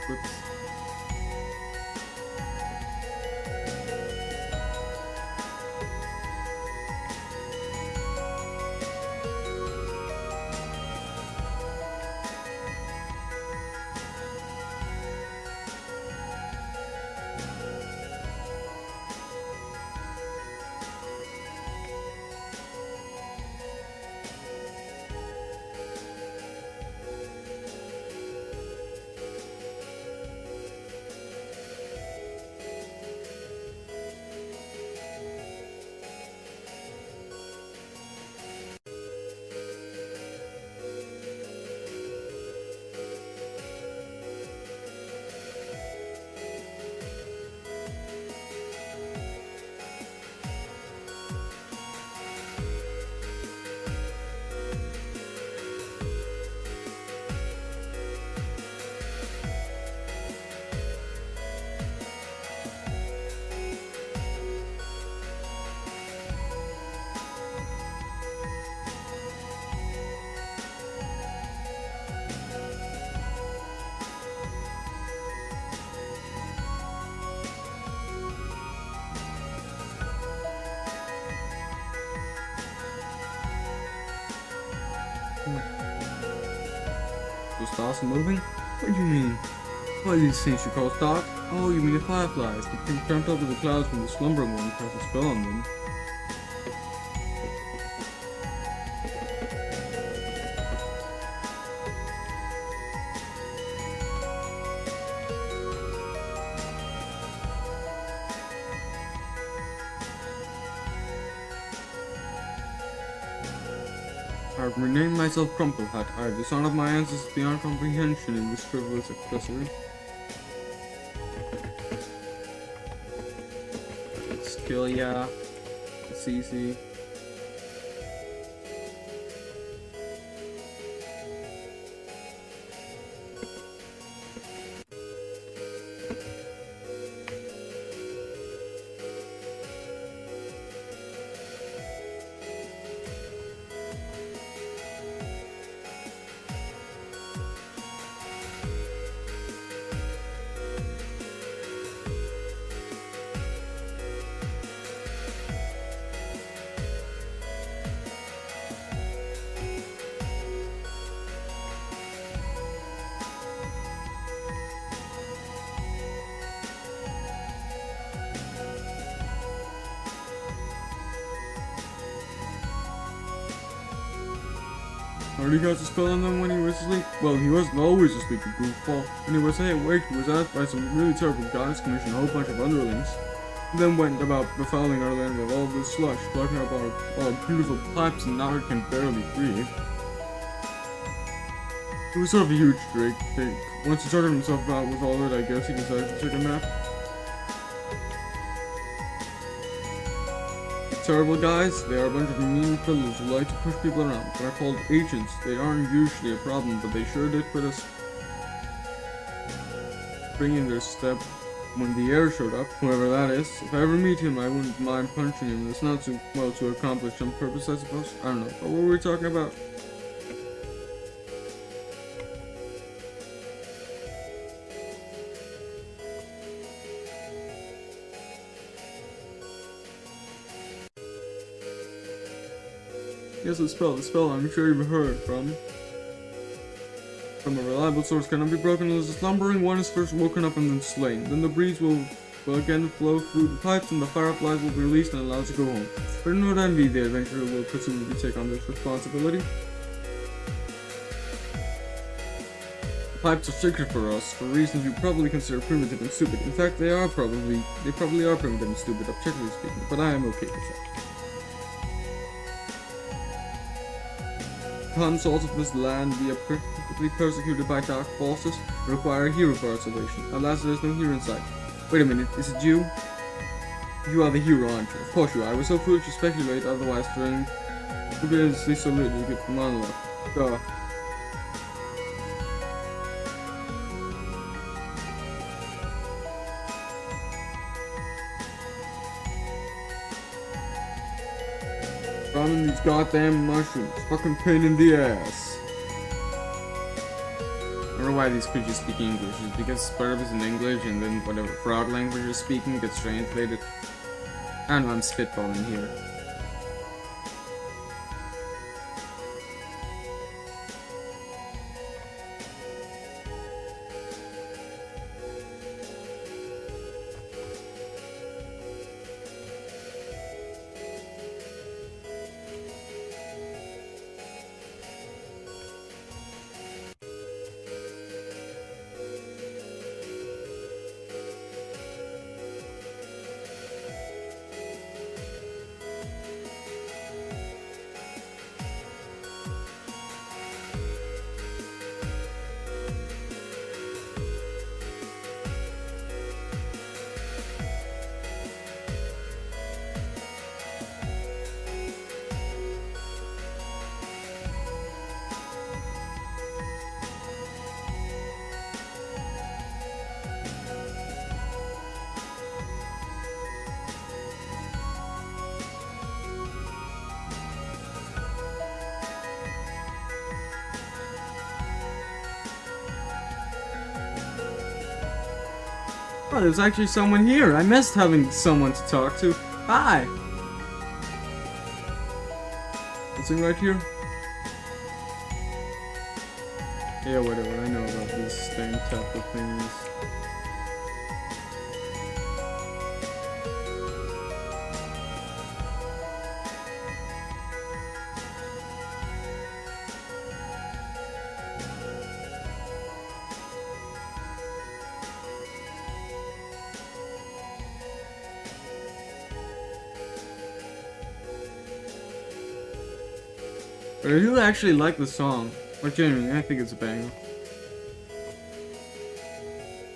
Whoops. The stars are moving? What do you mean? What are these things you call stars? Oh, you mean the fireflies, the things cramped up with the clouds when the slumbering one casts a spell on them. I've renamed myself Crumple Hat. I have dishonored my ancestors beyond comprehension in this frivolous accessory. Skill, yeah. It's easy. Already got a spell on them when he was asleep? Well, he wasn't always asleep, you goofball. When he was awake, he was asked by some really terrible guys, commissioned a whole bunch of underlings, and then went about befouling our land with all this slush, blocking up our beautiful pipes, and now it can barely breathe. It was sort of a huge drink. Once he sorted himself out with all of it, I guess he decided to take a nap. Terrible guys, they are a bunch of mean fellows who like to push people around. They're called agents. They aren't usually a problem, but they sure did put us bringing their step when the heir showed up, whoever that is. If I ever meet him, I wouldn't mind punching him. It's not too well to accomplish some purpose, I suppose. I don't know. But what were we talking about? Yes, the spell I'm sure you've heard from a reliable source cannot be broken unless the slumbering one is first woken up and then slain. Then the breeze will again flow through the pipes and the fireflies will be released and allowed to go home. But in no envy, the adventurer will presumably take on this responsibility. The pipes are sacred for us, for reasons you probably consider primitive and stupid. In fact, they probably are primitive and stupid, objectively speaking, but I am okay with that. Consuls of this land, we are perfectly persecuted by dark forces, require a hero for our salvation. Alas, there is no hero in sight. Wait a minute, is it you? You are the hero, aren't you? Of course you are. I was so foolish to speculate, otherwise during previously so little you get monologue. Duh. Ramming these goddamn mushrooms. Fucking pain in the ass. I don't know why these creatures speak English. It's because part of it's in English and then whatever frog language you're speaking gets translated. I don't know, I'm spitballing here. Oh, there's actually someone here. I missed having someone to talk to. Hi! Something right here? Yeah, whatever. I know about these same type of things. But I do actually like the song. Like, genuinely, I think it's a banger.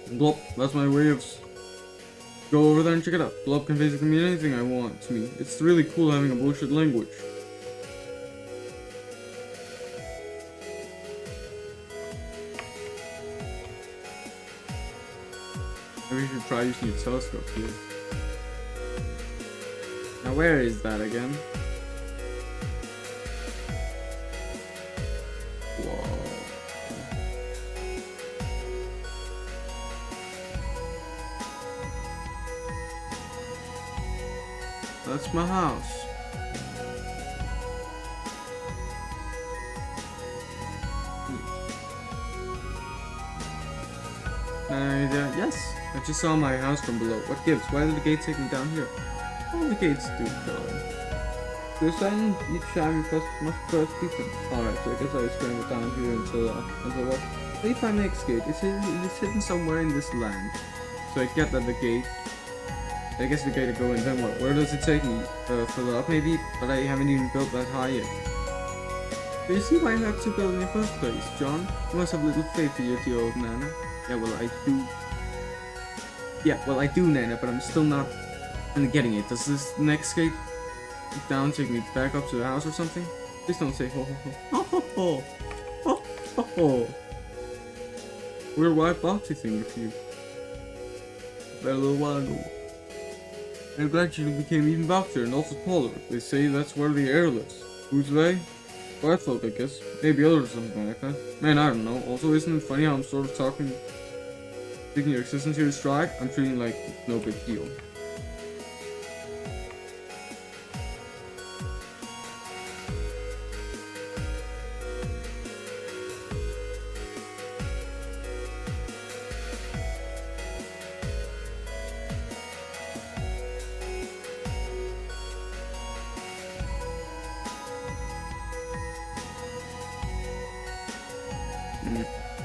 Blop, that's my way of... Go over there and check it out. Blop can basically mean anything I want to me. It's really cool having a bullshit language. Maybe you should try using your telescope here. Now where is that again? Whoa. That's my house. Yes, I just saw my house from below. What gives? Why did the gate take me down here? All the gates do, darling. To assign each time you must first beat them. Alright, so I guess I scramble down here until what? Let me find the next gate. It's hidden somewhere in this land. So I get that the gate. I guess the gate to go in, then what? Where does it take me? Further up maybe? But I haven't even built that high yet. But you see why you have to build in the first place, John? You must have little faith in your dear old Nana. Yeah, well I do. Yeah, well I do, Nana, but I'm still not getting it. Does this next gate down take me back up to the house or something? Please don't say ho ho ho. Ho ho ho. Ho ho ho. Weird white boxy thing with you. That a little while ago. I'm glad you became even boxier and also taller. They say that's where the air lives. Who's they? White folk, I guess. Maybe others or something like that. Man, I don't know. Also, isn't it funny how I'm sort of taking your existence here to stride? I'm treating like it's no big deal.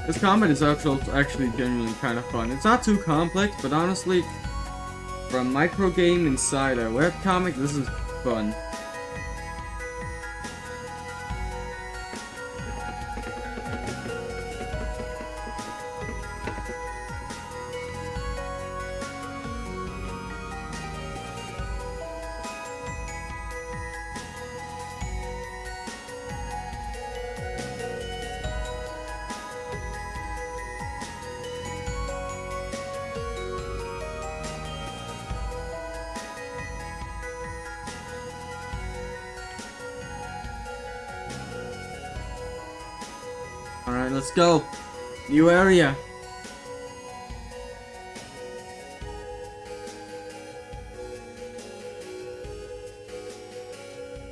This combat is actually genuinely kind of fun. It's not too complex, but honestly, for a micro game inside a webcomic, this is fun. Alright, let's go. New area.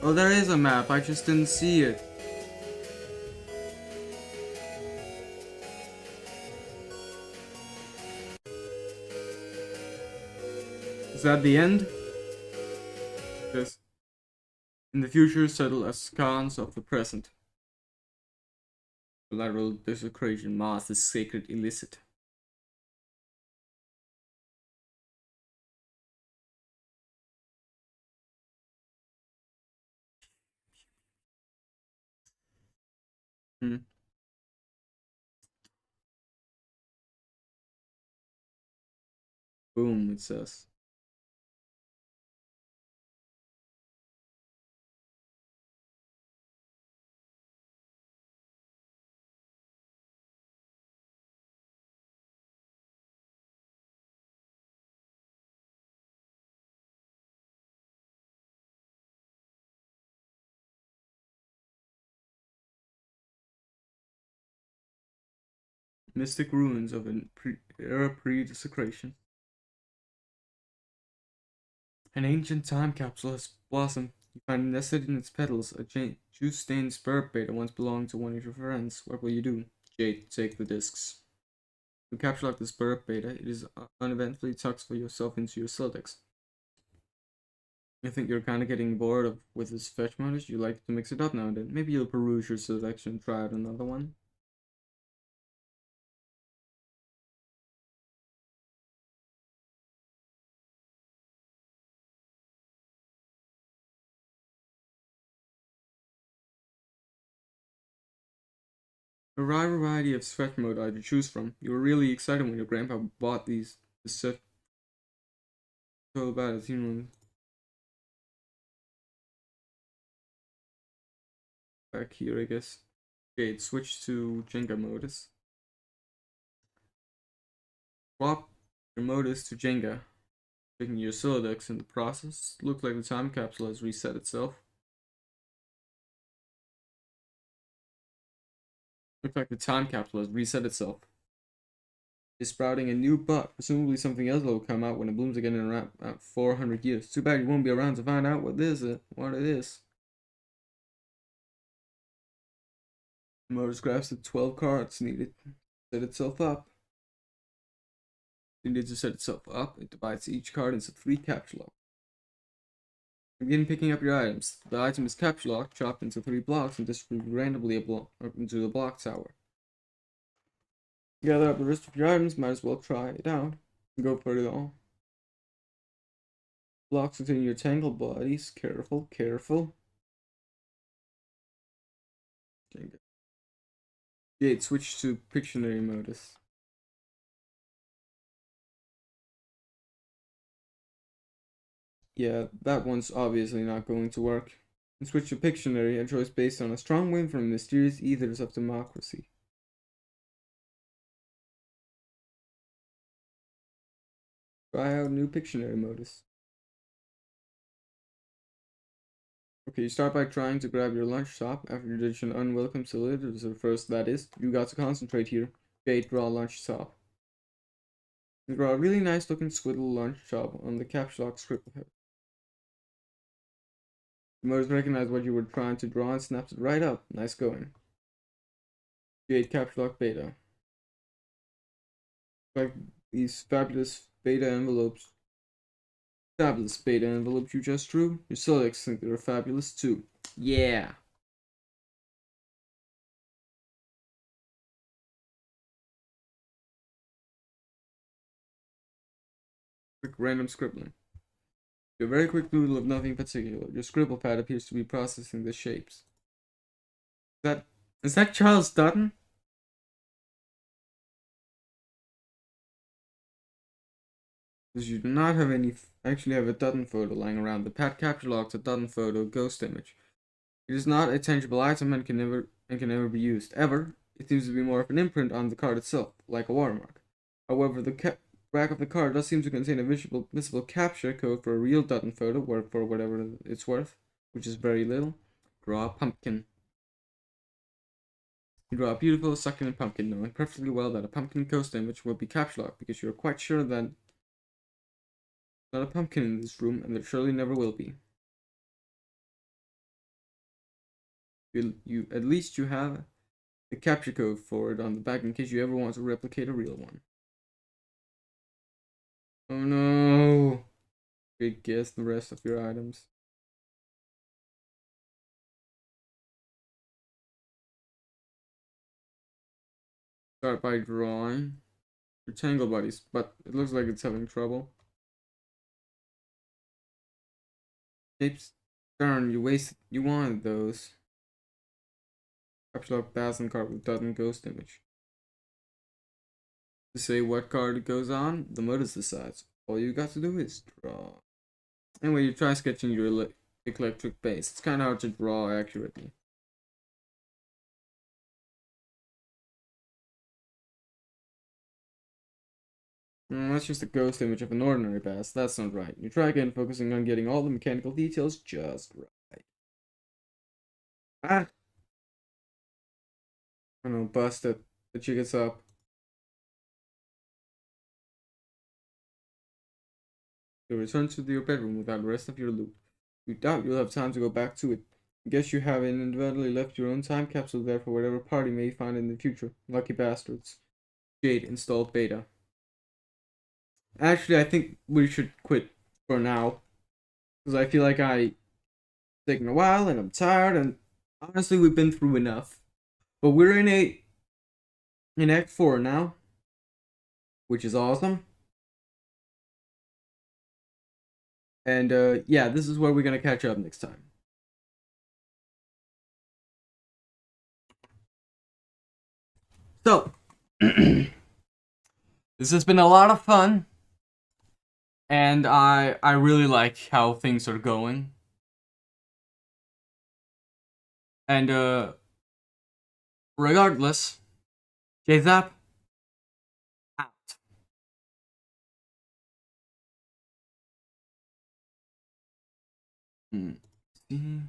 Oh, there is a map. I just didn't see it. Is that the end? Yes. In the future, settle as cons of the present. Collateral desecration, mass is sacred illicit. Boom, it says. Mystic ruins of an era pre-desecration. An ancient time capsule has blossomed. You find nested in its petals a juice-stained spirit bait that once belonged to one of your friends. What will you do? Jade, take the discs. To capture like the spirit beta, it is uneventfully tucks for yourself into your Celtics. You think you're kind of getting bored with this fetch mode? You like to mix it up now and then. Maybe you'll peruse your selection and try out another one. A wide variety of stretch mode to choose from. You were really excited when your grandpa bought these. The set all about it. Back here, I guess. Okay, switch to Jenga modus. Swap your modus to Jenga, taking your Silodex in the process. Looks like the time capsule has reset itself. Looks like the time capsule has reset itself. It's sprouting a new bud. Presumably something else will come out when it blooms again in around 400 years. Too bad you won't be around to find out what it is. The modus grabs the 12 cards needed to set itself up. Needed to set itself up. It divides each card into 3 capture locks. Begin picking up your items. The item is capture lock, chopped into 3 blocks, and distributed randomly up into the block tower. Gather up the rest of your items, might as well try it out. Go for it all. Blocks within your tangled bodies. Careful, careful. Gate, switch to Pictionary modus. Yeah, that one's obviously not going to work. And switch to Pictionary, a choice based on a strong wind from mysterious ethers of democracy. Try out new Pictionary modus. Okay, you start by trying to grab your lunch top. After you ditch an unwelcome salute, so first that is, you got to concentrate here. Gate, draw lunch top. You draw a really nice looking squiddle lunch top on the caps lock script head. The modus recognized what you were trying to draw and snaps it right up. Nice going. Gate, caps lock beta. Like these fabulous beta envelopes. Fabulous beta envelopes you just drew. Your Silex think they're fabulous too. Yeah. Quick random scribbling. A very quick doodle of nothing particular. Your scribble pad appears to be processing the shapes. Is that Charles Dutton? Because you do not have actually have a Dutton photo lying around. The pad capture locked a Dutton photo ghost image. It is not a tangible item and can never be used. Ever. It seems to be more of an imprint on the card itself, like a watermark. However, the back of the card does seem to contain a visible capture code for a real Dutton photo, for whatever it's worth, which is very little. Draw a pumpkin. You draw a beautiful, succulent pumpkin, knowing perfectly well that a pumpkin ghost image will be capture locked because you are quite sure that there's not a pumpkin in this room, and there surely never will be. At least you have the capture code for it on the back in case you ever want to replicate a real one. Oh no! Good guess the rest of your items. Start by drawing your tangle buddies, but it looks like it's having trouble. Shapes. Darn, you wanted those. Capture lock Basin card with Dutton ghost image. To say what card it goes on, the modus decides. All you got to do is draw. Anyway, you try sketching your eclectic base. It's kind of hard to draw accurately. That's just a ghost image of an ordinary bass. That's not right. You try again, focusing on getting all the mechanical details just right. Ah! I don't know, busted. The chick is up. You return to your bedroom without the rest of your loot. You doubt you'll have time to go back to it. I guess you have inadvertently left your own time capsule there for whatever party may find in the future. Lucky bastards. Jade installed beta. Actually, I think we should quit for now. Because I feel like taking a while and I'm tired, and honestly we've been through enough. But we're in Act 4 now, which is awesome. And yeah, this is where we're gonna catch up next time. So, this has been a lot of fun, and I really like how things are going. And regardless, J-Zap out. See?